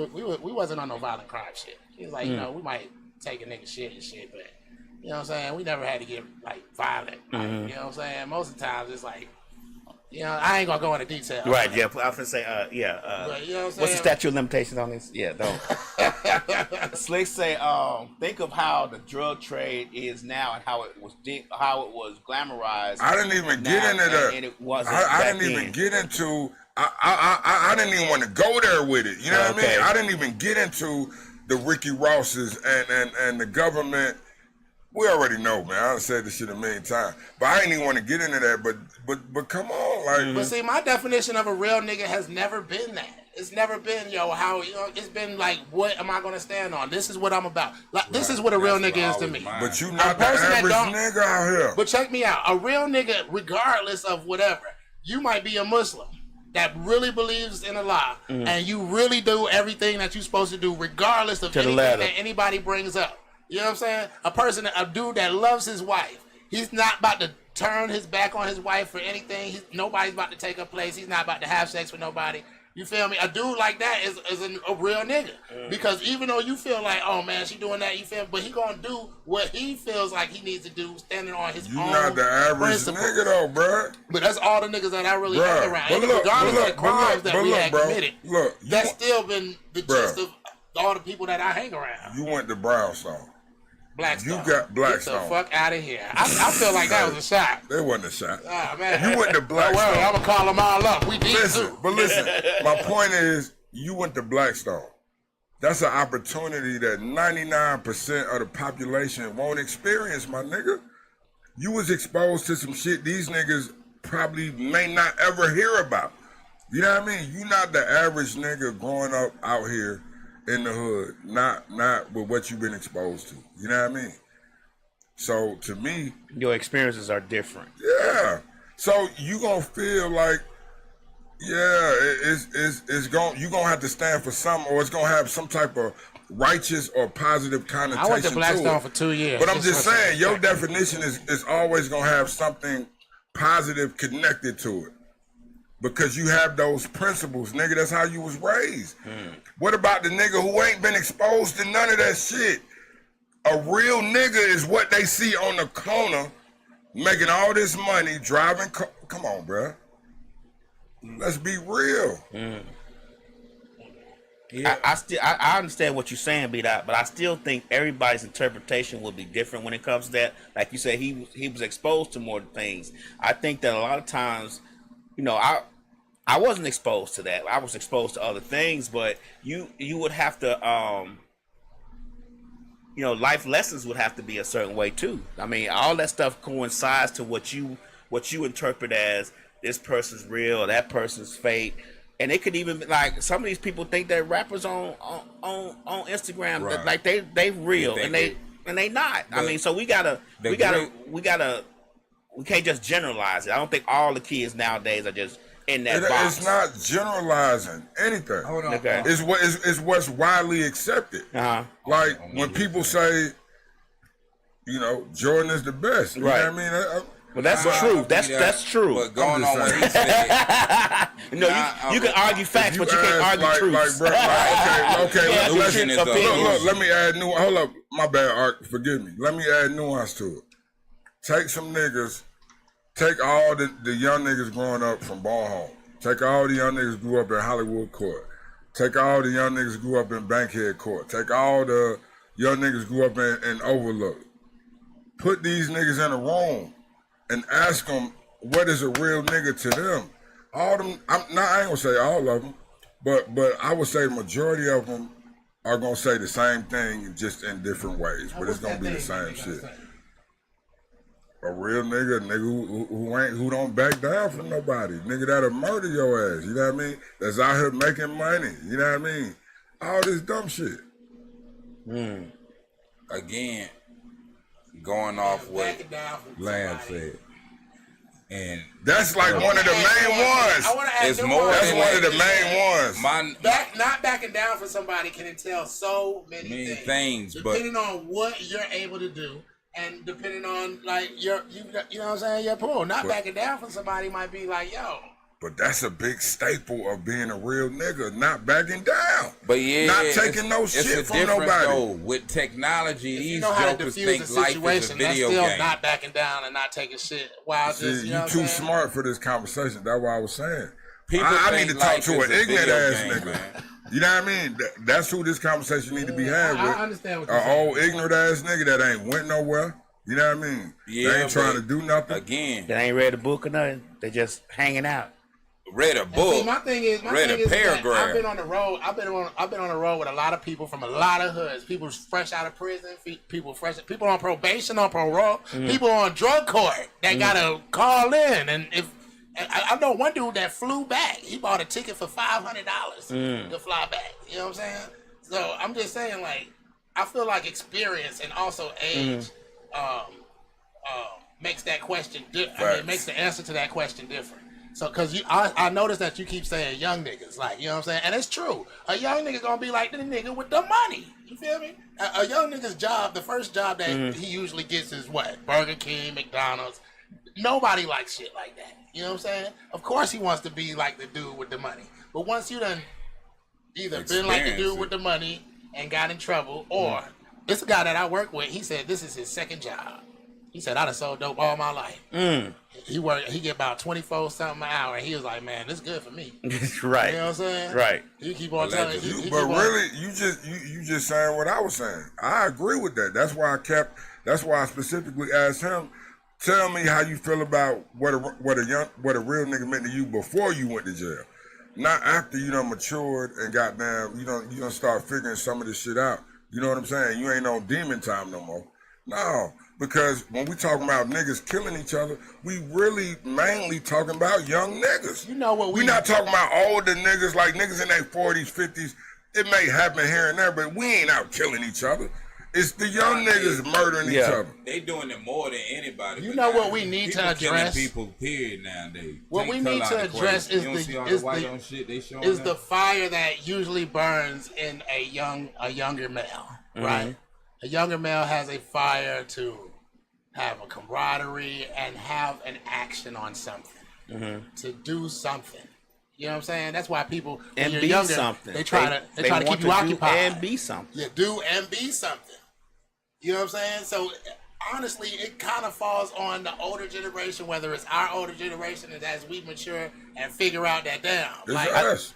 wasn't on no violent crime shit." He was like, "You know, we might take a nigga shit and shit, but." You know what I'm saying? We never had to get, like, violent. Like, you know what I'm saying? Most of the times, it's like, you know, I ain't going to go into detail. Right, yeah. I was gonna say, But, you know what I'm saying? what's the statute of limitations on this? Yeah, don't. Slick say, think of how the drug trade is now and how it was glamorized. I didn't even get now, into that. and it wasn't. I back didn't even then. get into. I didn't even want to go there with it. You know what I mean? Okay. I didn't even get into the Ricky Rosses and the government. We already know, man. I done said this shit a million times, but I ain't even want to get into that. But come on, like. But see, my definition of a real nigga has never been that. It's never been, how, it's been like, what am I going to stand on? This is what I'm about. Like, this is what a real nigga is to me. But you not the average nigga out here. But check me out. A real nigga, regardless of whatever, you might be a Muslim that really believes in Allah, and you really do everything that you're supposed to do, regardless of anything that anybody brings up. You know what I'm saying? A dude that loves his wife. He's not about to turn his back on his wife for anything. Nobody's about to take her place. He's not about to have sex with nobody. You feel me? A dude like that is a real nigga. Because even though you feel like, oh man, she doing that, you feel me? But he gonna do what he feels like he needs to do, standing on his own. You not the average principles. nigga though, bruh. But that's all the niggas that I really hang around. And regardless of the crimes that we had committed, that's still been the gist of all the people that I hang around. You went to Brownstone. Blackstone. You got Blackstone. Get the fuck out of here. I feel like that was a shot. That wasn't a shot. Oh, man. You went to Blackstone. Well, I'm going to call them all up. We did too. But listen, my point is, you went to Blackstone. That's an opportunity that 99% of the population won't experience, my nigga. You was exposed to some shit these niggas probably may not ever hear about. You know what I mean? You not the average nigga growing up out here in the hood, not with what you've been exposed to. You know what I mean? So to me, your experiences are different. Yeah. So you gonna feel like, yeah, it's going. You gonna have to stand for something, or it's gonna have some type of righteous or positive connotation. I went to Blackstone for 2 years. But I'm just saying, your definition is always gonna have something positive connected to it. Because you have those principles, nigga. That's how you was raised. What about the nigga who ain't been exposed to none of that shit? A real nigga is what they see on the corner, making all this money, driving. Come on, bruh. Let's be real. Yeah. I understand what you're saying, B-Dot, but I still think everybody's interpretation will be different when it comes to that. Like you said, he was exposed to more things. I think that a lot of times, I wasn't exposed to that. I was exposed to other things, but you would have to, life lessons would have to be a certain way too. I mean, all that stuff coincides to what you interpret as this person's real, that person's fake, and it could even be like some of these people think that rappers on Instagram that, like they real and they not. But I mean, so we can't just generalize it. I don't think all the kids nowadays are just in that box. It's not generalizing anything. Hold on. Okay. It's what's widely accepted. Like when people say, Jordan is the best. You know what I mean? Well, that's true. That's true. But going on what he said, you can argue facts, but you can't argue truths. Okay. Look, let me add nuance. Hold up, my bad, Art. Forgive me. Let me add nuance to it. Take some niggas. Take all the young niggas growing up from Ballhome. Take all the young niggas grew up in Hollywood Court. Take all the young niggas grew up in Bankhead Court. Take all the young niggas grew up in Overlook. Put these niggas in a room and ask them what is a real nigga to them. All them, I ain't gonna say all of them, but I would say the majority of them are gonna say the same thing, just in different ways. But it's gonna be the same shit. A real nigga who don't back down from nobody. Nigga that'll murder your ass. You know what I mean? That's out here making money. You know what I mean? All this dumb shit. Again, going off what Lamb said. And that's like one of the main ones. It's more. That's one of the main ones. Not backing down for somebody can entail so many things, depending on what you're able to do. And depending on you know what I'm saying, your pull. Not backing down from somebody might be like, yo. But that's a big staple of being a real nigga, not backing down. But yeah, not taking no shit from nobody. Though, with technology, if these jokers think life is a video game. That's still not backing down and not taking shit. Wow, you too smart for this conversation. That's what I was saying. People I need to talk to an ignorant ass nigga. Man. You know what I mean? That's who this conversation need to be had with. I understand what you're saying. An old ignorant ass nigga that ain't went nowhere. You know what I mean? Yeah, they ain't trying to do nothing. Again. They ain't read a book or nothing. They just hanging out. read a book. See, my thing is that I've been on the road. I've been on the road with a lot of people from a lot of hoods. People fresh out of prison. People on probation, on parole. People on drug court that gotta call in. And I know one dude that flew back. He bought a ticket for $500 to fly back. You know what I'm saying? So I'm just saying, like, I feel like experience and also age makes that question. Makes the answer to that question different. So, cause I noticed that you keep saying young niggas, like, you know what I'm saying, and it's true. A young nigga gonna be like the nigga with the money. You feel me? A young nigga's job, the first job that he usually gets is what? Burger King, McDonald's. Nobody likes shit like that. You know what I'm saying? Of course he wants to be like the dude with the money. But once you done either been like the dude with the money and got in trouble, or this guy that I work with, he said this is his second job. He said, I done sold dope all my life. He get about 24 something an hour, and he was like, man, this is good for me. Right. You know what I'm saying? Right. You keep on telling you. But really, you just saying what I was saying. I agree with that. That's why I specifically asked him, tell me how you feel about what a real nigga meant to you before you went to jail. Not after you done matured and goddamn, you done start figuring some of this shit out. You know what I'm saying? You ain't on demon time no more. No, because when we talking about niggas killing each other, we really mainly talking about young niggas. You know what we not talking about older niggas, like niggas in their 40s, 50s. It may happen here and there, but we ain't out killing each other. It's the young niggas murdering each other. They doing it more than anybody. You know what we need to address? People, period, nowadays. What we need to address is the fire that usually burns in a younger male, right? A younger male has a fire to have a camaraderie and have an action on something, to do something. You know what I'm saying? That's why people, when you're younger, something. They try to keep you occupied and be something. Yeah, do and be something. You know what I'm saying? So honestly, it kind of falls on the older generation, whether it's our older generation, and as we mature and figure out that damn. It's us.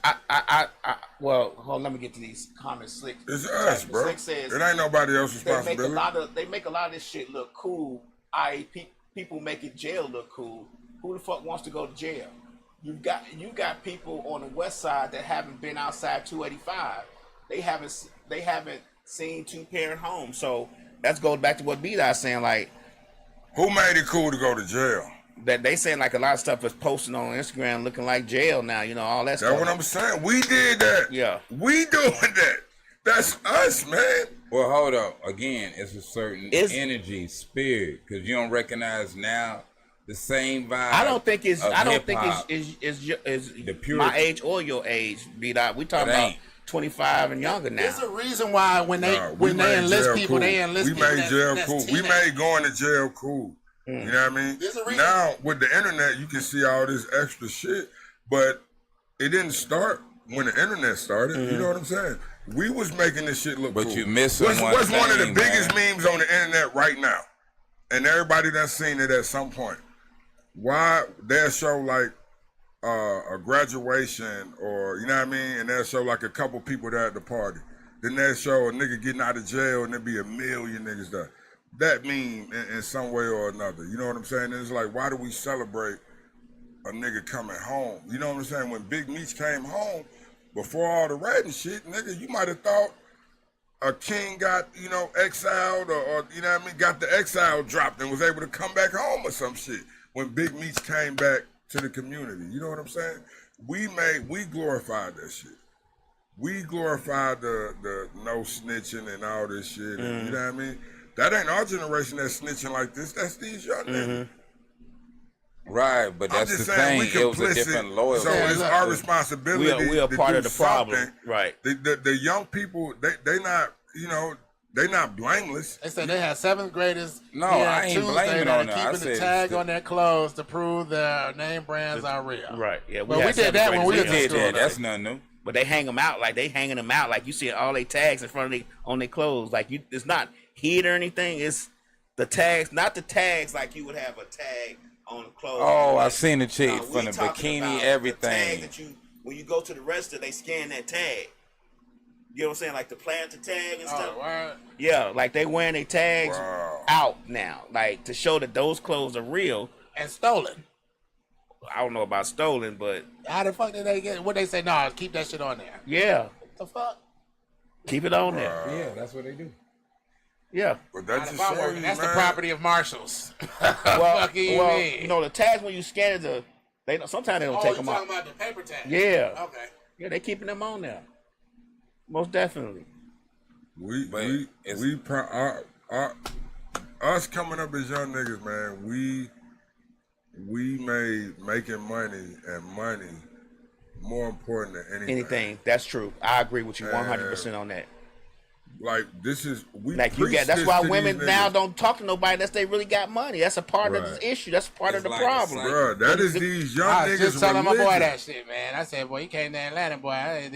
Well, hold on, let me get to these comments. Slick. It's us, bro. Slick says, it ain't nobody else's responsibility. They make a lot of this shit look cool. People making jail look cool. Who the fuck wants to go to jail? You got people on the west side that haven't been outside 285. They haven't seen two-parent homes. So that goes back to what B-Dot's saying. Like, who made it cool to go to jail? That they saying like a lot of stuff is posting on Instagram looking like jail now. You know, all that stuff. That's what I'm saying. We did that. Yeah, we doing that. That's us, man. Well, hold up. Again, it's a certain energy, spirit, because you don't recognize now the same vibe. I don't think it's the pure my age or your age. B-Dot. We talking about 25 and younger now. There's a reason why when they enlist people, they enlist people. We made jail cool. We made going to jail cool. You know what I mean? Now with the internet, you can see all this extra shit, but it didn't start when the internet started. You know what I'm saying? We was making this shit look cool. But you miss what's one of the biggest memes on the internet right now, and everybody that's seen it at some point. Why they'll show like a graduation, or you know what I mean, and they'll show like a couple people there at the party. Then they'll show a nigga getting out of jail, and there'll be a million niggas there. That meme in some way or another. You know what I'm saying? And it's like, why do we celebrate a nigga coming home? You know what I'm saying? When Big Meech came home, before all the rat and shit, nigga, you might have thought a king got, exiled or you know what I mean, got the exile dropped and was able to come back home or some shit when Big Meech came back to the community. You know what I'm saying? We glorified that shit. We glorified the no snitching and all this shit. And, you know what I mean? That ain't our generation that's snitching like this. That's these young niggas. Right, but that's the thing. It was a different loyalty. So it's our responsibility. We are part of the problem. Right. The young people, they not, they not blameless. They said they had seventh graders. No, I ain't blaming on them. Keeping the tag on their clothes to prove their name brands are real. Right. Yeah. We did that when we did that. That's nothing new. But they hang them out like they hanging them out like you see all their tags in front of on their clothes. Like it's not hid or anything. It's the tags, not the tags like you would have a tag on the clothes. Oh, I seen the chick from the bikini, everything. The tag that when you go to the register, they scan that tag. You know what I'm saying? Like the planter tag and stuff. Right. Yeah, like they wearing their tags out now, like to show that those clothes are real and stolen. I don't know about stolen, but How the fuck did they get? What they say? No, keep that shit on there. yeah, What the fuck? keep it on there. Yeah, that's what they do. Yeah. But that If just I'm shows working, you, that's the man. property of marshals. Well, Fuck you well, mean? you know the tags when you scan it, they don't, sometimes they don't take you them talking off. about the paper tag? Yeah. Okay. Yeah, they keeping them on there. Most definitely. Us coming up as young niggas, man, we made making money and money more important than anything. Anything. That's true. I agree with you 100% on that. Like this is we Like you preach got. That's this why to women these now niggas. don't talk to nobody unless they really got money. That's a part of Right. the issue. That's part It's of the like a problem. cycle. Bruh, that is these young I was niggas just telling my boy religion. that shit, man. I said, boy, you came to Atlanta, boy.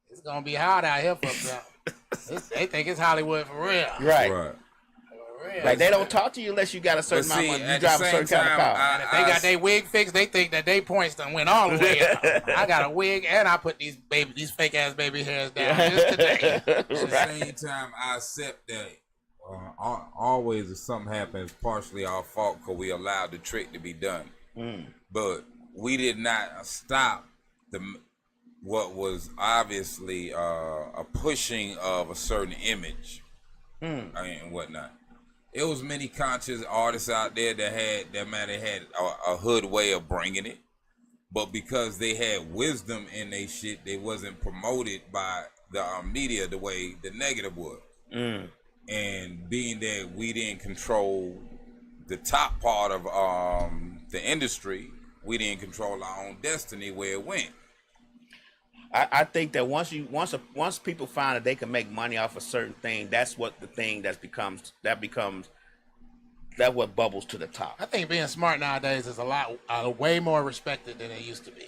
It's gonna be hot out here for some. They think it's Hollywood for real. Right. Right. For real. Like they don't talk to you unless you got a certain But see, amount of money. You at the drive a same certain kind of time, car. And if they got their wig fixed, they think that they points done went all the way up. I got a wig and I put these fake ass baby hairs down just today. At the same time, I accept that always if something happens, partially our fault because we allowed the trick to be done. But we did not stop what was obviously a pushing of a certain image and whatnot. It was many conscious artists out there that had a hood way of bringing it. But because they had wisdom in their shit, they wasn't promoted by the media the way the negative was. And being that we didn't control the top part of the industry, we didn't control our own destiny where it went. I think that once people find that they can make money off a certain thing, that's what the thing that what bubbles to the top. I think being smart nowadays is way more respected than it used to be.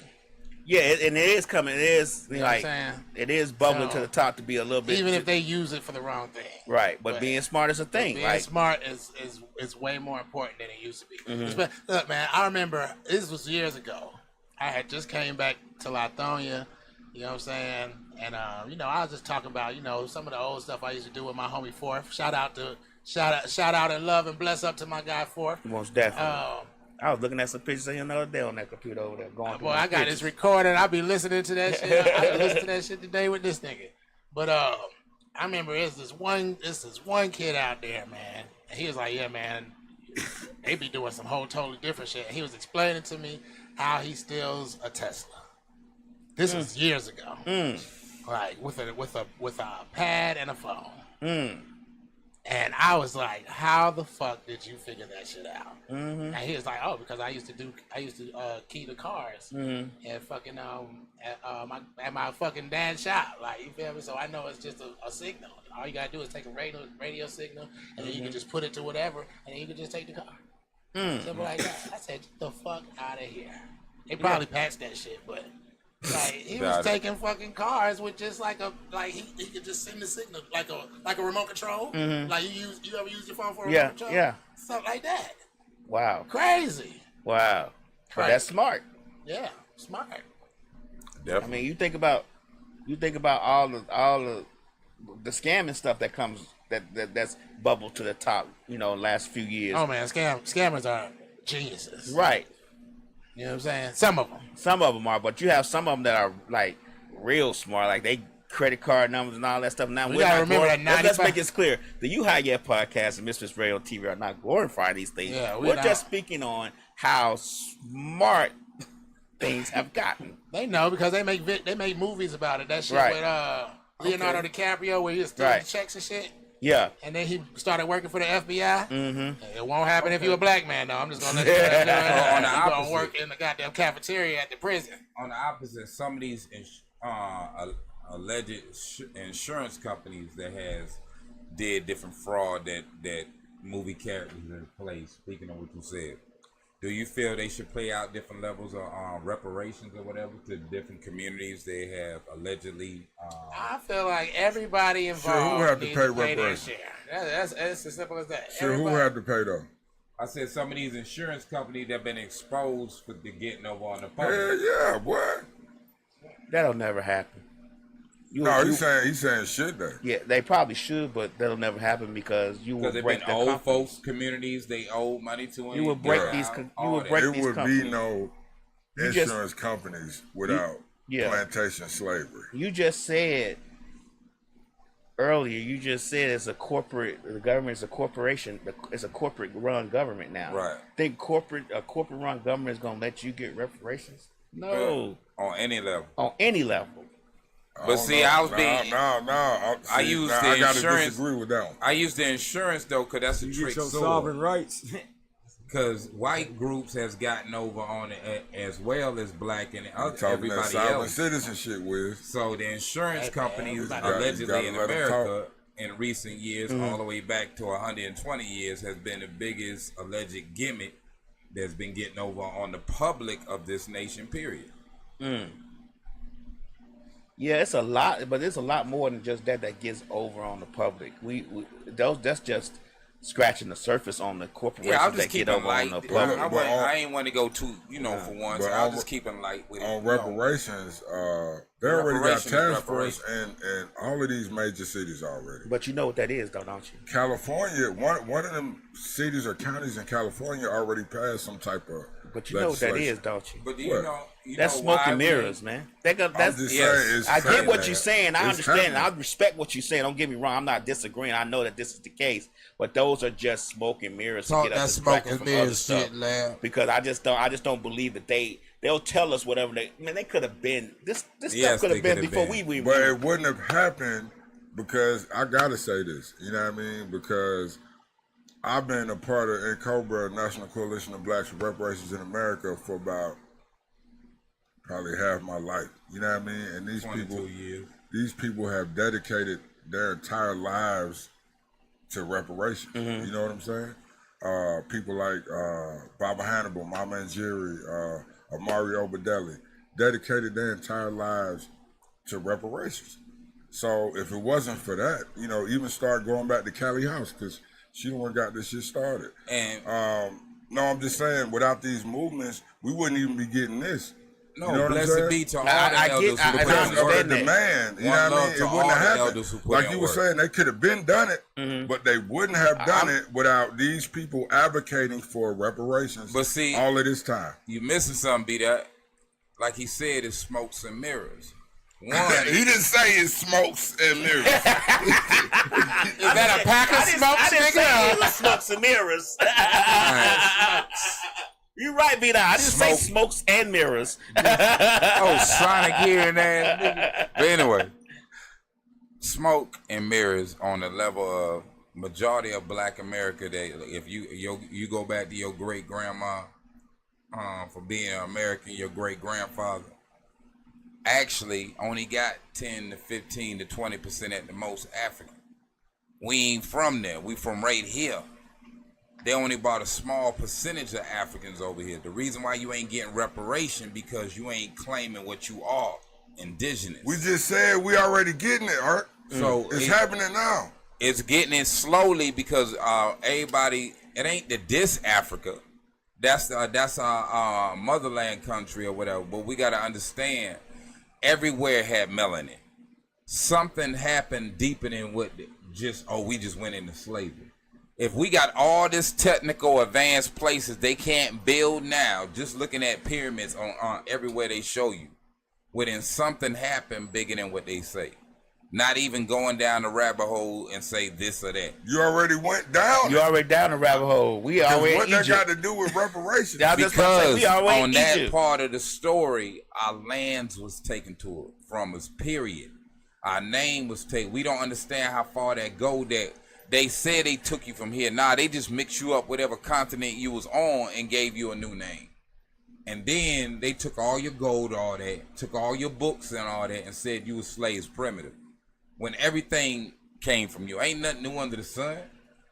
Yeah, and it is coming. It is You know what I'm like saying? it is bubbling So, to the top to be a little bit. Even if they use it for the wrong thing. right, but being smart is a thing. Being Like smart is way more important than it used to be. Mm-hmm. Look, man, I remember this was years ago. I had just came back to Lithonia, you know what I'm saying? And I was just talking about, some of the old stuff I used to do with my homie Forth. Shout out and love and bless up to my guy Forth. most definitely. I was looking at some pictures of him the other day on that computer over there. Going through Boy, my I got pictures. this recorded. I be listening to that shit. I listen to that shit today with this nigga. But I remember it's this one kid out there, man. And he was like, yeah, man, they be doing some whole totally different shit. And he was explaining to me how he steals a Tesla. This was years ago. Like with a pad and a phone. And I was like, how the fuck did you figure that shit out? And he was like, oh, because I used to key the cars and fucking at my fucking dad's shop. Like, you feel me? So I know it's just a signal. All you gotta do is take a radio signal and then you can just put it to whatever and then you can just take the car. Simple like that. I said, get the fuck out of here. They probably patched that shit, but like he was taking fucking cars with just he could just send the signal like a remote control. Like you ever use your phone for a remote control? Yeah. Something like that. Wow. Crazy. Wow. But Right. that's smart. Yeah. Smart. Definitely. I mean, you think about all the scamming stuff that comes that's bubbled to the top. Last few years. Oh man, scammers are geniuses. Right. You know what I'm saying? Some of them. Some of them are, but you have some of them that are like real smart, like they credit card numbers and all that stuff. Now We gotta remember that let's 95 make this clear: the You High Yet podcast and Mistress Radio TV are not glorifying these things. Yeah, we're not. just speaking on how smart things have gotten. They know because they make movies about it. That shit Right. with Leonardo DiCaprio where he was stealing Right. checks and shit. Yeah. And then he started working for the FBI. It won't happen if you're a black man, though. I'm just gonna let you know. On the You're gonna opposite. work in the goddamn cafeteria at the prison. On the opposite, some of these alleged insurance companies that has did different fraud that movie characters in play. Speaking of what you said, do you feel they should play out different levels of reparations or whatever to different communities they have allegedly? I feel like everybody Sure, involved who had to needs pay to pay their reparations? share. That's as simple as that. Sure, who Everybody- had to pay though? I said some of these insurance companies that have been exposed for the getting over on the Hell public. yeah, boy. That'll never happen. No, he's saying shit there. Yeah, they probably should, but that'll never happen because you will Because they've break been the old company. folks communities they owe money to. You will break these. You will break It these would companies. be no insurance companies without plantation slavery. You just said earlier. You just said it's a corporate. The government is a corporation. It's a corporate run government now. Right. Think a corporate run government is gonna let you get reparations? No. On any level. On any level. But see, I was being. I used the I gotta insurance. disagree with that one. I use the insurance though, cause that's a You trick get your sword. sovereign rights. Because white groups has gotten over on it as well as black and Talking that everybody sovereign else. citizenship with. So the insurance companies You gotta allegedly in let 'em America in recent years, all the way back to 120 years, has been the biggest alleged gimmick that's been getting over on the public of this nation, period. Yeah, it's a lot, but there's a lot more than just that gets over on the public. That's just scratching the surface on the corporations Yeah, I'm just that get keeping over light. on the public. I ain't want to go too, for one. So I'm just keeping light with it. On reparations, they already got Reparations, task force in all of these major cities already. But you know what that is, though, don't you? California, one of them cities or counties in California already passed some type of. But you know what that legislation. is, don't you? But That's know smoke why and mirrors, man. That's I'm just saying, it's I get happening. what you're saying. I It's understand. happening. I respect what you're saying. Don't get me wrong. I'm not disagreeing. I know that this is the case. But those are just smoke and mirrors Talk to get that us smoke distracted and from other mirrors stuff. shit, lad. Because I just don't believe that they'll tell us whatever they could have been. This Yes, stuff could they have been could have before been. we But it wouldn't have happened because I gotta say this. You know what I mean? Because I've been a part of NCOBRA, National Coalition of Blacks for Reparations in America, for about probably half my life. You know what I mean? And these 22 years. people have dedicated their entire lives to reparations. Mm-hmm. You know what I'm saying? People like Baba Hannibal, Mama and Jerry, Amari Obadelli, dedicated their entire lives to reparations. So if it wasn't for that, even start going back to Callie House, because she the one got this shit started. And No, I'm just saying, without these movements, we wouldn't even be getting this. no, You know what I'm blessed saying? be to all I the elders who get- I put in Because the of work. the demand, you One know what I love mean? to It all wouldn't have the happened. elders who put Like in you were work. saying, they could have been done it, but they wouldn't have done it without these people advocating for reparations. But see- all of this time. You missing something, be that. Like he said, it's smokes and mirrors. One, He didn't say it's smokes and mirrors. is that a pack of smokes, I didn't say nigga? it was smokes and mirrors. You're right, B. I didn't say Smoke. smokes and mirrors. Oh, Sonic here and there. But anyway, smoke and mirrors on the level of majority of Black America. That if you go back to your great grandma for being an American, your great grandfather actually only got 10 to 15 to 20% at the most African. We ain't from there. We from right here. They only bought a small percentage of Africans over here. The reason why you ain't getting reparation because you ain't claiming what you are, indigenous. We just said we already getting it, Art. So It's happening now. It's getting it slowly because everybody. It ain't the diss Africa. That's our motherland country or whatever. But we gotta understand, everywhere had melanin. Something happened deeper than what we just went into slavery. If we got all this technical advanced places they can't build now, just looking at pyramids on everywhere they show you, within something happened bigger than what they say. Not even going down the rabbit hole and say this or that. You already went down. You already down the rabbit hole. We already What in that Egypt. got to do with reparations? I was just about to say, Because we already on in that Egypt. part of the story, our lands was taken from us, period. Our name was taken. We don't understand how far that go that they said they took you from here. Nah, they just mixed you up whatever continent you was on and gave you a new name. And then they took all your gold, all that, took all your books and all that, and said you was slaves primitive. When everything came from you. Ain't nothing new under the sun.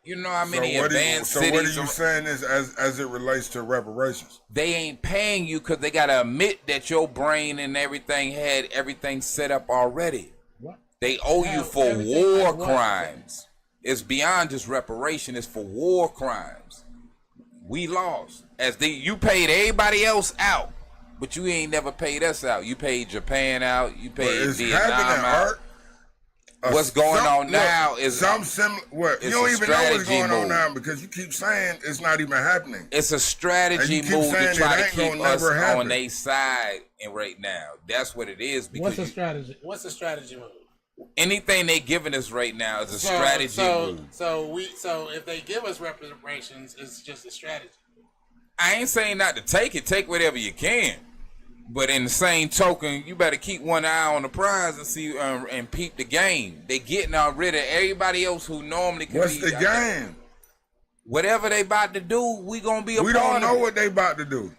You know how many advanced so cities. what are you saying is as it relates to reparations? They ain't paying you because they gotta admit that your brain and everything had everything set up already. What? They owe you for war crimes. It's beyond just reparation. It's for war crimes. We lost. You paid everybody else out, but you ain't never paid us out. You paid Japan out. You paid It's Vietnam happening, out. Art. what's going on now is some similar. What you it's don't a even know what's strategy going on move. now because you keep saying it's not even happening. It's a strategy And you keep move to saying try it to ain't keep gonna us never happen. on their side, and right now, that's what it is. Because What's the strategy? What's the strategy move? anything they giving us right now is a strategy move. So if they give us reparations, it's just a strategy. I ain't saying not to take it. Take whatever you can. But in the same token, you better keep one eye on the prize and see and peep the game. They getting rid of everybody else who normally could What's be. the game? Whatever they about to do, we gonna be a We part don't know of what they about to do.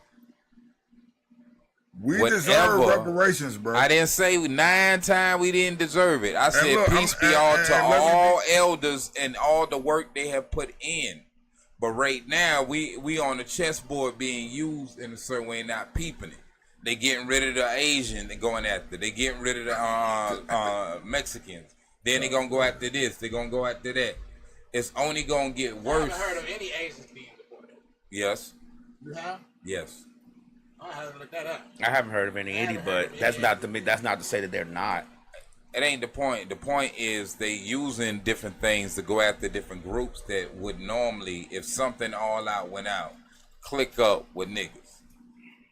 We Whatever. deserve reparations, bro. I didn't say 9 times we didn't deserve it. I said look, peace be and all let to me all elders and all the work they have put in. But right now, we on the chessboard being used in a certain way, not peeping it. They getting rid of the Asian and going after. They getting rid of the Mexicans. Then they gonna go after this. They gonna go after that. It's only gonna get worse. I haven't heard of any Asians being deported. Yes. You have? Yes. I have to look that up. I haven't heard of any, but that's not to me. That's not to say that they're not. It ain't the point. The point is they using different things to go after different groups that would normally, if something all out went out, click up with niggas.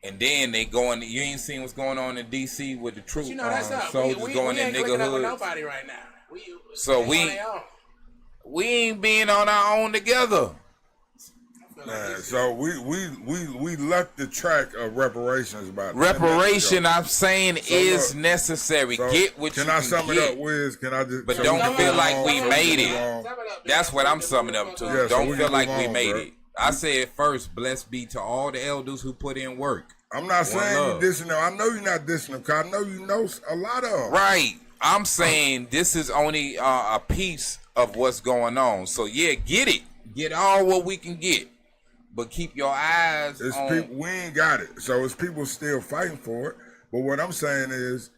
And then they going. You ain't seen what's going on in D.C. with the troops, soldiers going in nigga hoods. niggerhoods. Nobody right now. So we ain't being on our own together. Man, so we left the track of reparations about Reparation, I'm saying, is necessary. So get what you can I sum it get. up, Wiz? Can I just? But so don't we can feel move like on, we so made can it. move on? That's what I'm summing up to. Yeah, so Don't we feel can like move we on, made bro. it. I said first, blessed be to all the elders who put in work. I'm not saying you love. dissing them. I know you're not dissing them, because I know you know a lot of them. Right. I'm saying this is only a piece of what's going on. So yeah, get it. Get all what we can get. But keep your eyes It's on. people, we ain't got it. So it's people still fighting for it. But what I'm saying is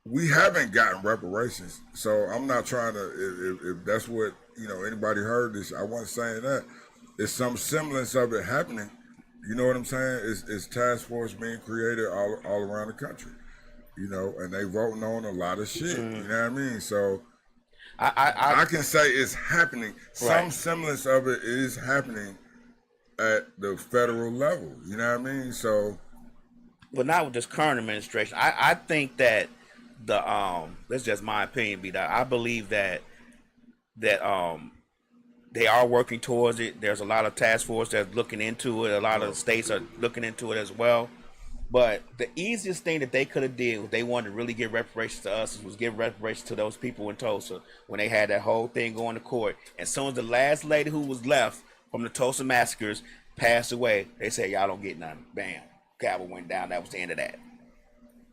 we haven't gotten reparations. So I'm not trying to, if that's what, anybody heard this, I wasn't saying that. It's some semblance of it happening. You know what I'm saying? It's task force being created all around the country. And they voting on a lot of shit. You know what I mean? So I can say it's happening. Some semblance of it is happening at the federal level. You know what I mean? So, but not with this current administration. I think that that's just my opinion. I believe that they are working towards it. There's a lot of task force that's looking into it. A lot of states are looking into it as well. But the easiest thing that they could have did if they wanted to really give reparations to us was give reparations to those people in Tulsa when they had that whole thing going to court. As soon as the last lady who was left from the Tulsa massacres passed away, they said, y'all don't get nothing. Bam. Gavel went down. That was the end of that.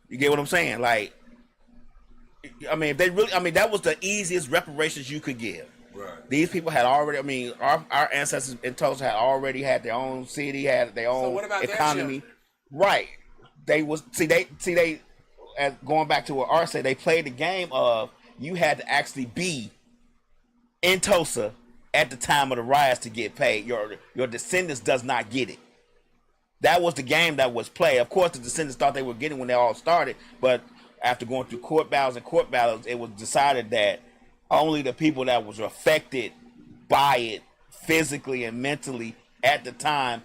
You get what I'm saying? Like, I mean, if they really, that was the easiest reparations you could give. right. These people had already, our ancestors in Tulsa had already had their own city, had their own what about their economy. children? Right. They as going back to what Art said, they played the game of you had to actually be in Tulsa at the time of the riots to get paid. Your descendants does not get it. That was the game that was played. Of course, the descendants thought they were getting when they all started, but after going through court battles, it was decided that only the people that was affected by it physically and mentally at the time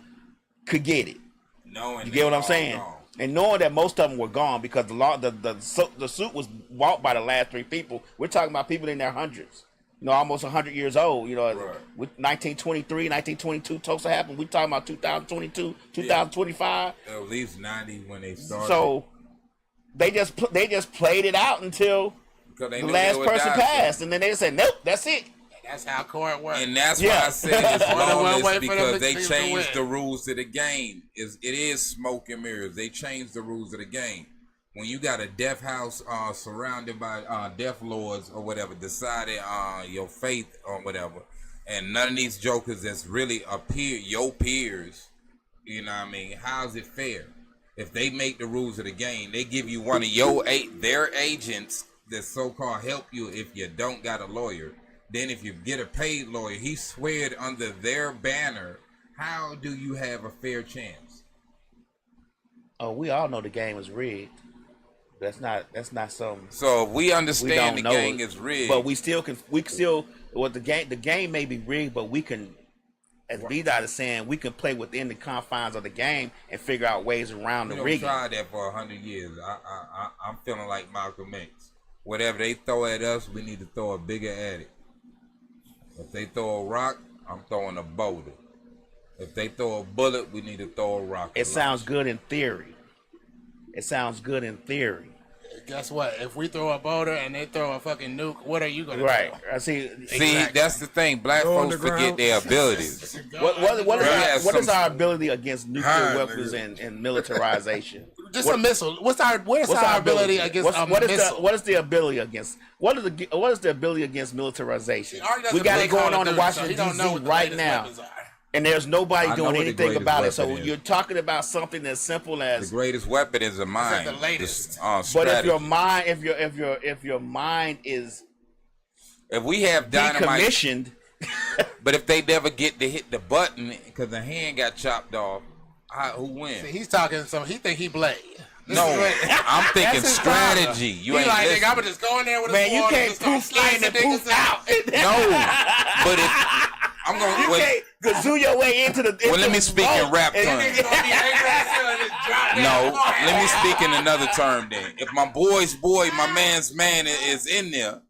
could get it. You get what I'm saying? Gone. And knowing that most of them were gone because the suit was bought by the last 3 people. We're talking about people in their hundreds. Almost 100 years old. Right. With 1923, 1922, Tulsa happened. We're talking about 2022, 2025. At least 90 when they started. So they just played it out until Because they the knew last they would person die. passed, and then they said, "Nope, that's it." That's how court works. And that's Yeah. why I said it's Only one lawless way for them because to they choose to changed win. the rules of the game. It is smoke and mirrors. They changed the rules of the game. When you got a death house surrounded by death lords or whatever, decided your faith or whatever, and none of these jokers that's really your peers, you know what I mean? How's it fair? If they make the rules of the game, they give you one of their agents that so-called help you if you don't got a lawyer. Then if you get a paid lawyer, he sweared under their banner. How do you have a fair chance? Oh, we all know the game is rigged. That's not something. So if we We understand the don't know gang it. is rigged, But we still well, the game may be rigged, but we can, as B-Dot is saying, we can play within the confines of the game and figure out ways around we the don't rigging. try that for 100 years. I'm feeling like Malcolm X. Whatever they throw at us, we need to throw a bigger at it. If they throw a rock, I'm throwing a boulder. If they throw a bullet, we need to throw a rock. It sounds good in theory. It sounds good in theory. Guess what? If we throw a boulder and they throw a fucking nuke, what are you gonna Right. do? I see. See, that's the thing. Black Go folks underground. forget their abilities. What is our ability against nuclear Hi, weapons nigga. and militarization? Just a missile. What's our ability against a missile? What is the ability against? What is the ability against militarization? Ari doesn't We got play it going Call of on in Duty, so Washington he don't know D.C. what the right latest now, weapons are. and there's nobody I know doing what the anything greatest about it. So weapon is. you're talking about something as simple The as. greatest weapon is a mind. the latest. But Strategy. if your mind, if your mind is If we have dynamite, decommissioned, but if they never get to hit the button because the hand got chopped off, who wins? He's talking some. He think he Blade. No, I'm thinking That's his strategy. You he ain't like, nigga, listening. I'ma just go in there with man, a you sword can't and just start poof in slicing and poof niggas out. No, but if I'm gonna You wait, can't gazoo your way into the. well, let me speak in rap terms. No, let me speak in another term then. If my boy's boy, my man's man is in there,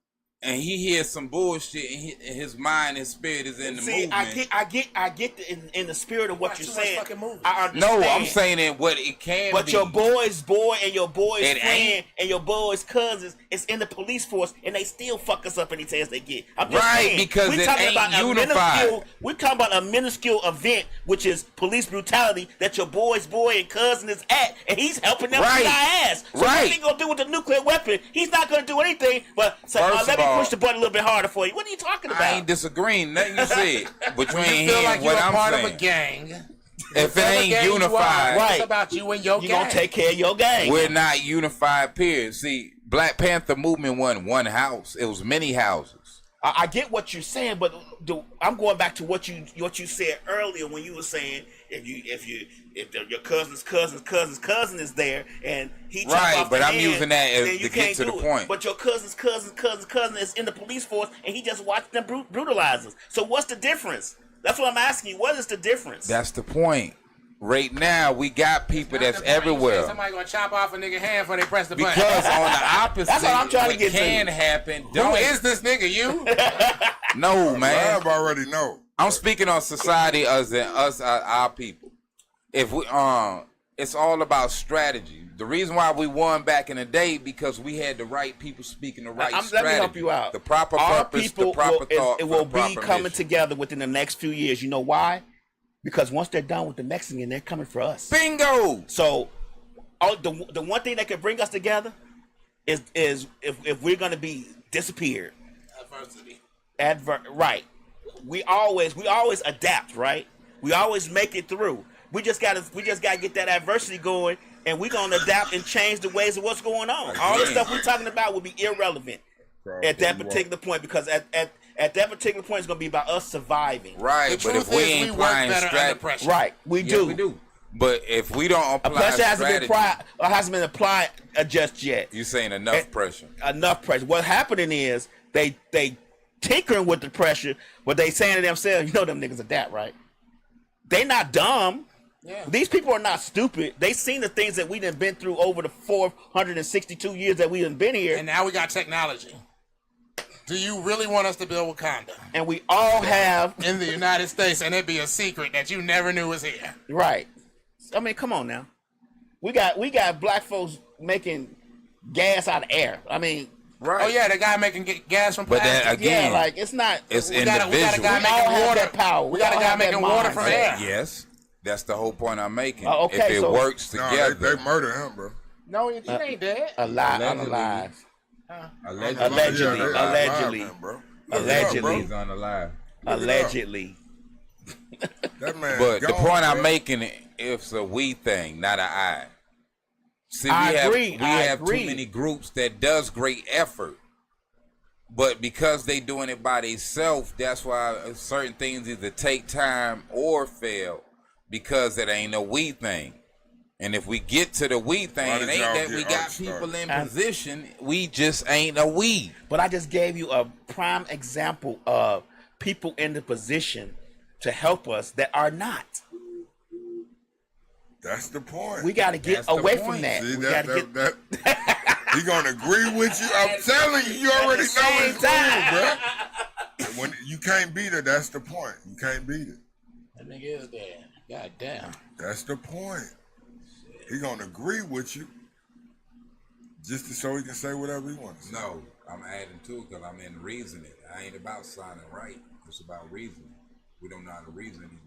and he hears some bullshit, and his mind, his spirit is in the See, movement. I get in the spirit of what you're too much saying. fucking movie. I understand. No, I'm saying in what it can But be. your boy's boy and your boy's It friend ain't. and your boy's cousins is in the police force, and they still fuck us up any chance they get. I'm just Right, saying, because we're it talking ain't about unified. We're talking about a minuscule event, which is police brutality that your boy's boy and cousin is at, and he's helping them Right. beat our ass. So Right. what's he gonna do with the nuclear weapon? He's not gonna do anything but say, First let of me all, push the button a little bit harder for you. What are you talking about? I ain't disagreeing. Nothing you said, but you ain't You feel hearing like you're what a I'm part saying. of a gang. If it Whatever ain't gang you are, unified, Right. It's about you and your You gang. gonna take care of your gang. we're not unified. Period. See, Black Panther movement wasn't one house; it was many houses. I get what you're saying, but I'm going back to what you said earlier when you were saying if your cousin's cousin is there and he chop Right, off but the I'm hand, using that as then to you get can't to the do it. point. But your cousin's cousin is in the police force and he just watched them brutalize us. So what's the difference? That's what I'm asking you. What is the difference? That's the point. Right now, we got people that's everywhere. Somebody gonna chop off a nigga hand before they press the button. Because on the opposite, That's what I'm trying to get to. can happen. Who Don't is this nigga? You? No, man. Lab already know. I'm speaking on society as in us, our people. If we, it's all about strategy. The reason why we won back in the day because we had the right people speaking the right strategy. Let me help you out. The proper Our purpose, people the proper thought, it for will the be proper coming mission. together within the next few years. You know why? Because once they're done with the Mexican, they're coming for us. Bingo. So, the one thing that can bring us together is if we're gonna be disappeared. Adversity. Right. We always adapt, right? We always make it through. We just gotta get that adversity going, and we're gonna adapt and change the ways of what's going on. All the stuff we're talking about will be irrelevant at that particular point because at that particular point it's gonna be about us surviving. Right, The but if truth we is, ain't we work applying better under strategy, pressure. Right. We yeah, do. we do. But if we don't apply Pressure strategy, hasn't been applied just yet. you saying enough pressure. Enough pressure. What's happening is they tinkering with the pressure, but they saying to themselves, you know them niggas are that, right? They not dumb. Yeah. These people are not stupid. They seen the things that we done been through over the 462 years that we done been here. And now we got technology. Do you really want us to build Wakanda And we all have, in the United States and it be a secret that you never knew was here? right. I mean, come on now. We got black folks making gas out of air. I mean, Right. Oh yeah, the guy making gas from But plastic. that again, yeah, like it's not. it's we got a individual. guy We all making have water. that power. We got a all guy have that making water from mindset. air. Yes, that's the whole point I'm making. Okay, if it so- works No, together, they murder him, bro. No, he ain't dead. Alive, Allegedly. unalive. allegedly, Allegedly. Yeah, they Allegedly. alive, man, bro. Look Allegedly. it up, he's unalive. Allegedly. bro. That man. But the gone, point I'm bro. making, it's a we thing, not an I. See, I agree. we I have agree. too many groups that does great effort, but because they doing it by themselves, that's why certain things either take time or fail because it ain't a we thing. And if we get to the we thing, Why it did ain't y'all that get we got Art people started? in position. We just ain't a we. But I just gave you a prime example of people in the position to help us that are not. That's the point. We got to get That's the away from point. that. See, We got to get. he gonna agree with you. I'm telling you, you already know same it's cool, bro. When you can't beat it, that's the point. You can't beat it. That nigga is there. God damn. That's the point. He gonna agree with you, just so he can say whatever he wants. to say. No, I'm adding to it because I'm in reasoning. I ain't about signing right. It's about reasoning. We don't know how to reason anymore.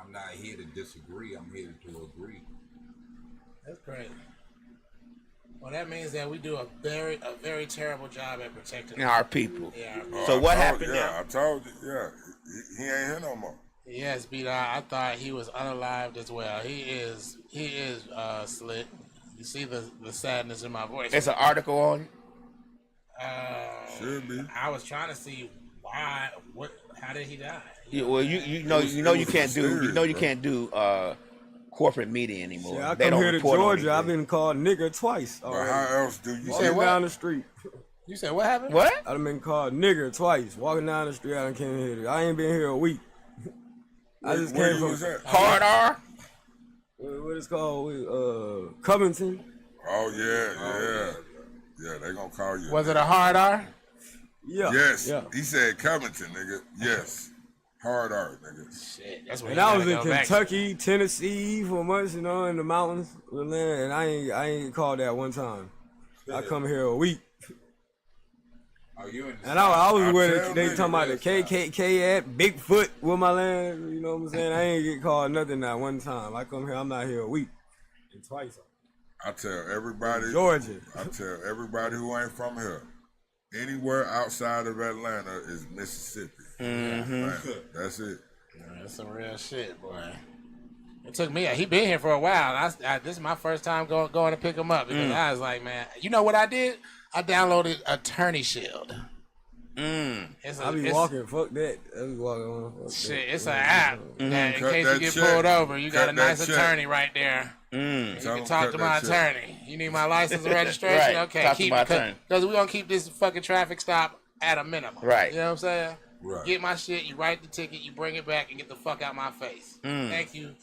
I'm not here to disagree. I'm here to agree. That's crazy. Well, that means that we do a very terrible job at protecting our people. Yeah. So I what told happened you, now? I told you. Yeah, he ain't here no more. Yes, B. I thought he was unalived as well. He is slick. You see the sadness in my voice. It's an article on it. Should be. I was trying to see why. How did he die? Well, you know you can't do corporate media anymore. Yeah, I They come don't here to report on Georgia. I've anything. been called nigger twice But already. how else do you Walking say down the street. You said what happened? What? I've been called nigger twice. Walking down the street, I came here. I ain't been here a week. I just where came you from was at? Hard R. what it's called, Covington. Oh yeah. They gonna call you. Was it a hard R? Yeah. Yes. Yeah. He said Covington, nigga. Yes. Hard art, nigga. Shit, that's what. And I was in Kentucky, Tennessee for months, in the mountains, and I ain't called that one time. I come here a week, Are you in the and I was I with tell it. They niggas talking about the that's KKK at Bigfoot with my land. You know what I'm saying? I ain't get called nothing that one time. I come here, I'm not here a week. And twice. I tell everybody. Georgia. I tell everybody who ain't from here. Anywhere outside of Atlanta is Mississippi. Atlanta. That's it. That's some real shit, boy. It took me. He been here for a while. This is my first time going to pick him up because I was like, man, you know what I did? I downloaded Attorney Shield. I be walking. Fuck that. I be walking on. Fuck Shit, that. it's an app that in Cut case that you get check. pulled over, you got Cut a nice that check. attorney right there. You Tell can him talk cut to that my check. attorney. You need my license and registration? Right. Okay, Talk to keep my it attorney. because we're gonna keep this fucking traffic stop at a minimum. Right. You know what I'm saying? Right. Get my shit, you write the ticket, you bring it back, and get the fuck out my face. Thank you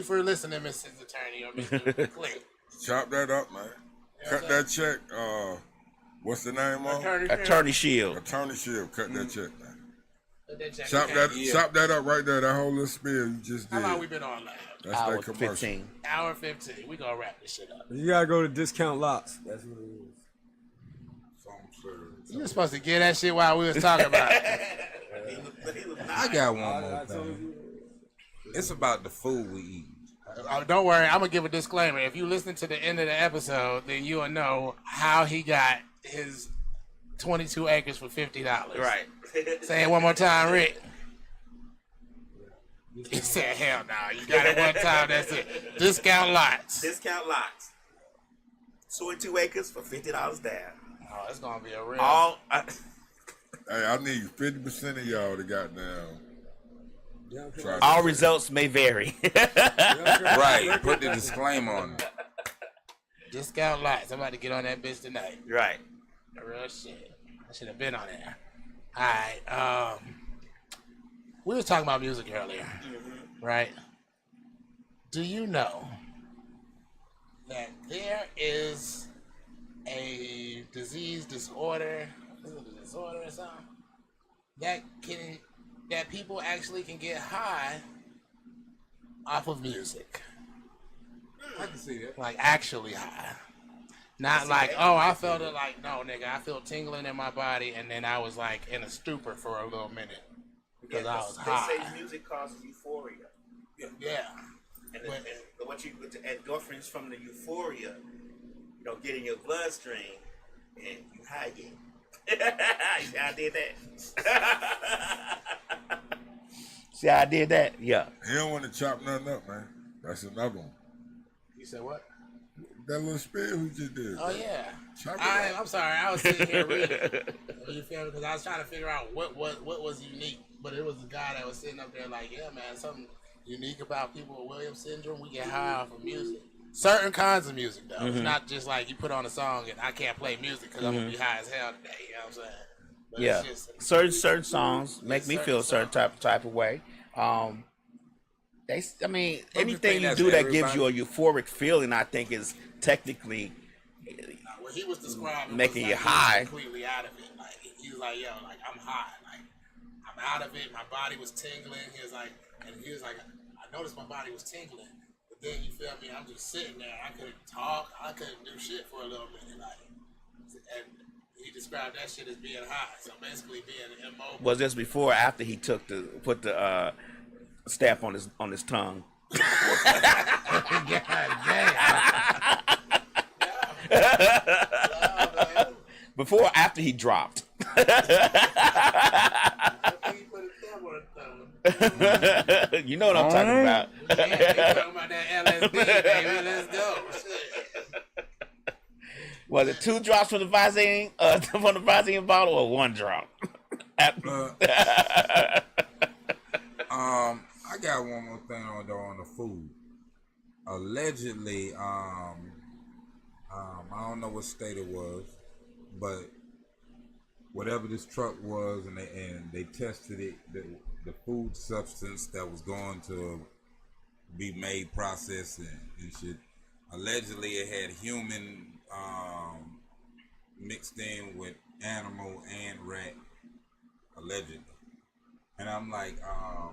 for listening, Mrs. Attorney or Mr. Click. Chop that up, man. Cut that check. What's the name on? Attorney Shield. Attorney Shield. Cut that check, man. Let that check. Chop Okay. that. Chop that up right there. That whole little spiel you just How did. long we been on live? That's Hour that commercial. 15. Hour 15. We gonna wrap this shit up. You gotta go to discount lots. That's what it is. You were supposed to get that shit while we was talking about it. I got one more thing. It's about the food we eat. Don't worry, I'm gonna give a disclaimer. If you listen to the end of the episode, then you will know how he got his 22 acres for $50. Right. Say it one more time, Rick. He said, "Hell no, you got it one time. That's it. Discount lots. Discount lots. 22 acres for $50 down. Oh, it's gonna be a real. All Hey, I need 50% of y'all to goddamn. Try All to- results may vary. Right. Put the disclaimer on it. Discount lots. I'm about to get on that bitch tonight. Right. Real shit. I should have been on there. All right. We was talking about music earlier, right? Do you know that there is a disorder? Is it a disorder or something? That people actually can get high off of music. I can see that. Like actually high. Not like, oh, I felt it like, no, nigga, I feel tingling in my body, and then I was like in a stupor for a little minute because I was high. They say music causes euphoria. Yeah. And what you with the endorphins from the euphoria, get in your bloodstream, and you high again. I did that. See how I did that? Yeah. He don't want to chop nothing up, man. That's another one. You said what? That little spiel he just did. Oh, yeah. Chop it up. I'm sorry. I was sitting here reading. You feel me? Because I was trying to figure out what was unique. But it was the guy that was sitting up there like, yeah, man, something unique about people with Williams syndrome. We get high off of music. Certain kinds of music, though. It's not just like you put on a song and I can't play music because I'm going to be high as hell today. You know what I'm saying? But Yeah, it's just, certain songs make me feel a certain type of way. Anything you do that gives you a euphoric feeling, I think, is technically what he was describing making was like you high. completely out of it. Like he was like, yo, like I'm high. Like I'm out of it. My body was tingling. He was like, I noticed my body was tingling. But then you feel me? I'm just sitting there. I couldn't talk. I couldn't do shit for a little minute. Like, and he described that shit as being high. So basically being immobile. Was this before or after he put the stamp on his tongue? God damn. Before or after he dropped? You know what I'm talking about. Yeah, they talking about that LSD, baby. Let's go. Shit. Was it 2 drops from the Visine bottle or 1 drop? I got one more thing on the food. Allegedly, I don't know what state it was, but whatever this truck was, and they tested it, the food substance that was going to be made, processed, and shit. Allegedly, it had human mixed in with animal and rat. Allegedly. And I'm like,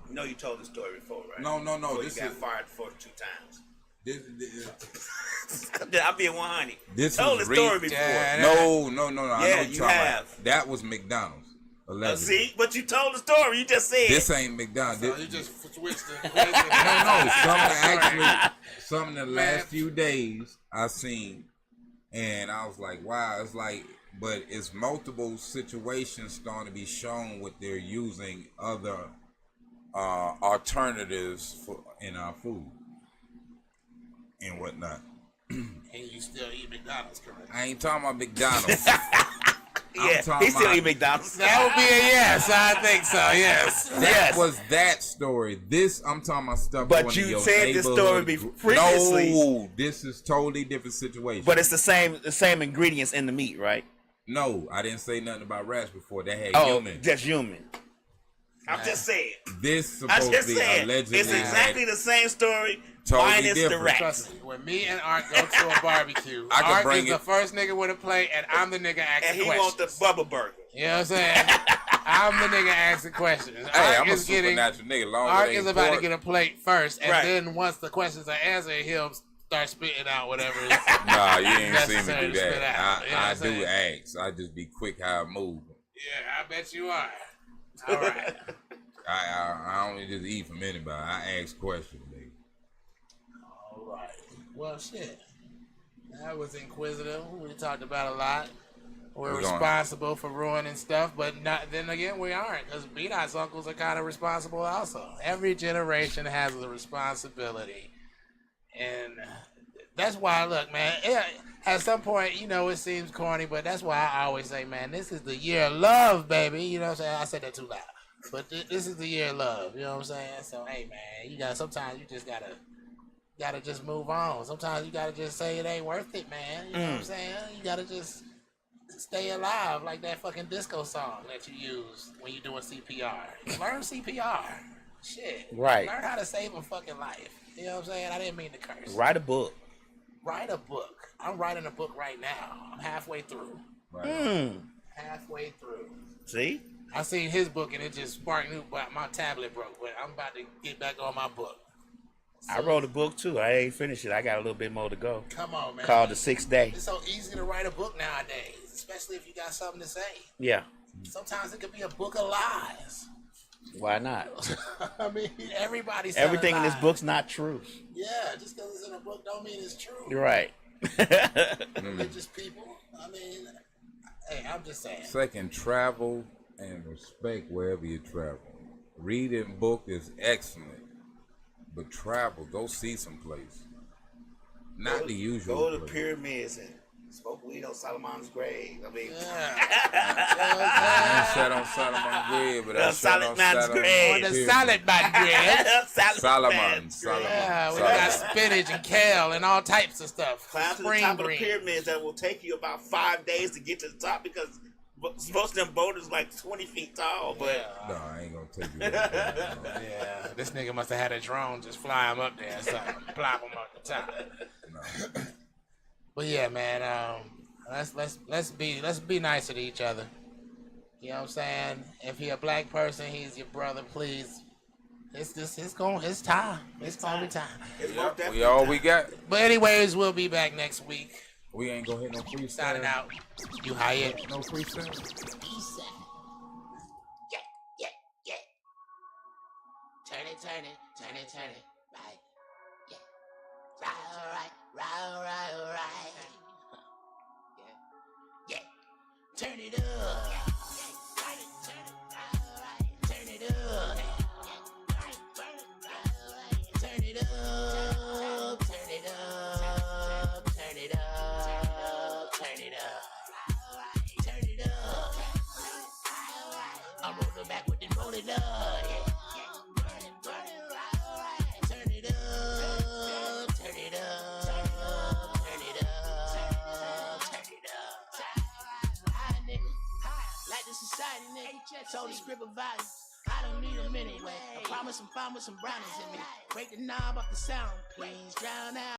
You know you told the story before, right? No. Before This you got is fired for 2 times. This I'll be a 100. This told the is story before. No. I know Yeah, what you you're talking have. about. That was McDonald's. Allegedly. See, but you told the story. You just said This ain't McDonald's. So you just switched the No. Some of the last few days I seen, and I was like, wow. It's like, but it's multiple situations starting to be shown what they're using other alternatives in our food and whatnot. And you still eat McDonald's, correct? I ain't talking about McDonald's. yeah, he still eat McDonald's. That would be a yes. I think so. Yes. That was that story. This, I'm talking about stuff. But going you to your said this story neighborhood. previously. No, this is totally different situation. But it's the same ingredients in the meat, right? No, I didn't say nothing about rats before. That had Oh, human. just human. I'm just saying. This I supposed just to be said. allegedly. It's exactly the same story. Totally minus different. the rats. Trust me, when me and Art go to a barbecue, I can Art bring is the it. first nigga with a plate, and I'm the nigga asking And he questions. wants the Bubba Burger. You know what I'm saying? I'm the nigga asking questions. Hey, Art I'm a is getting. supernatural nigga. Long Art as it is ain't about to pork. get a plate first, and Right. then once the questions are answered, he'll start spitting out whatever. Nah, you ain't seen me necessary do to spit that. out. You know what I I'm saying? do ask. I just be quick how I move. Yeah, I bet you are. All right. I don't just eat from anybody. I ask questions, nigga. All right. Well, shit. That was inquisitive. We talked about a lot. We're We're going- responsible for ruining stuff, but not. Then again, we aren't, because B-Dot's uncles are kind of responsible also. Every generation has a responsibility, and that's why. Look, man. At some point, you know, it seems corny, but that's why I always say, man, this is the year of love, baby. You know what I'm saying? I said that too loud, but this is the year of love. You know what I'm saying? So, hey, man, sometimes you just gotta just move on. Sometimes you gotta just say it ain't worth it, man. You know what I'm saying? You gotta just stay alive, like that fucking disco song that you use when you're doing CPR. Learn CPR. Shit. Right. Learn how to save a fucking life. You know what I'm saying? I didn't mean to curse. Write a book. Write a book. I'm writing a book right now. I'm halfway through. Halfway through. See? I seen his book and it just sparked new, but my tablet broke. But I'm about to get back on my book. I wrote a book too. I ain't finished it. I got a little bit more to go. Come on, man. Called The Sixth Day. It's so easy to write a book nowadays, especially if you got something to say. Yeah. Sometimes it could be a book of lies. Why not? I mean, everybody's Everything in this book's not true. Yeah, just because it's in a book don't mean it's true. You're right. Religious people. I mean, hey, I'm just saying. Second, travel and respect wherever you travel. Reading book is excellent, but travel, go see some place. Not the usual Go to place. pyramids and Smoke weed on Solomon's grave. I mean, I ain't sat on Solomon's grave, but I sat on Man's grave. On the salad man grave. Solomon. Yeah, we got spinach and kale and all types of stuff. climb to the top of the pyramids that will take you about 5 days to get to the top because most of them boulders like 20 feet tall. But No, I ain't gonna take you there. Yeah, this nigga must have had a drone just fly him up there or something, plop him up the top. No. But yeah, man, let's be nicer to each other. You know what I'm saying? If you're a black person, he's your brother. Please, it's time. It's gonna be time. We all we got. But anyways, we'll be back next week. We ain't gonna hit no freestyle. Signing out. You High Yet. No freestyle. Yeah. Turn it. Right. Yeah. Right. Yeah. Turn it up. Turn it up. I'm rolling back with the rolling up. Turn it up. High nigga. Like the society nigga. Told the script of values. I don't need them anyway. I promise I'm fine with some brownies in me. Break the knob off the sound, please drown out.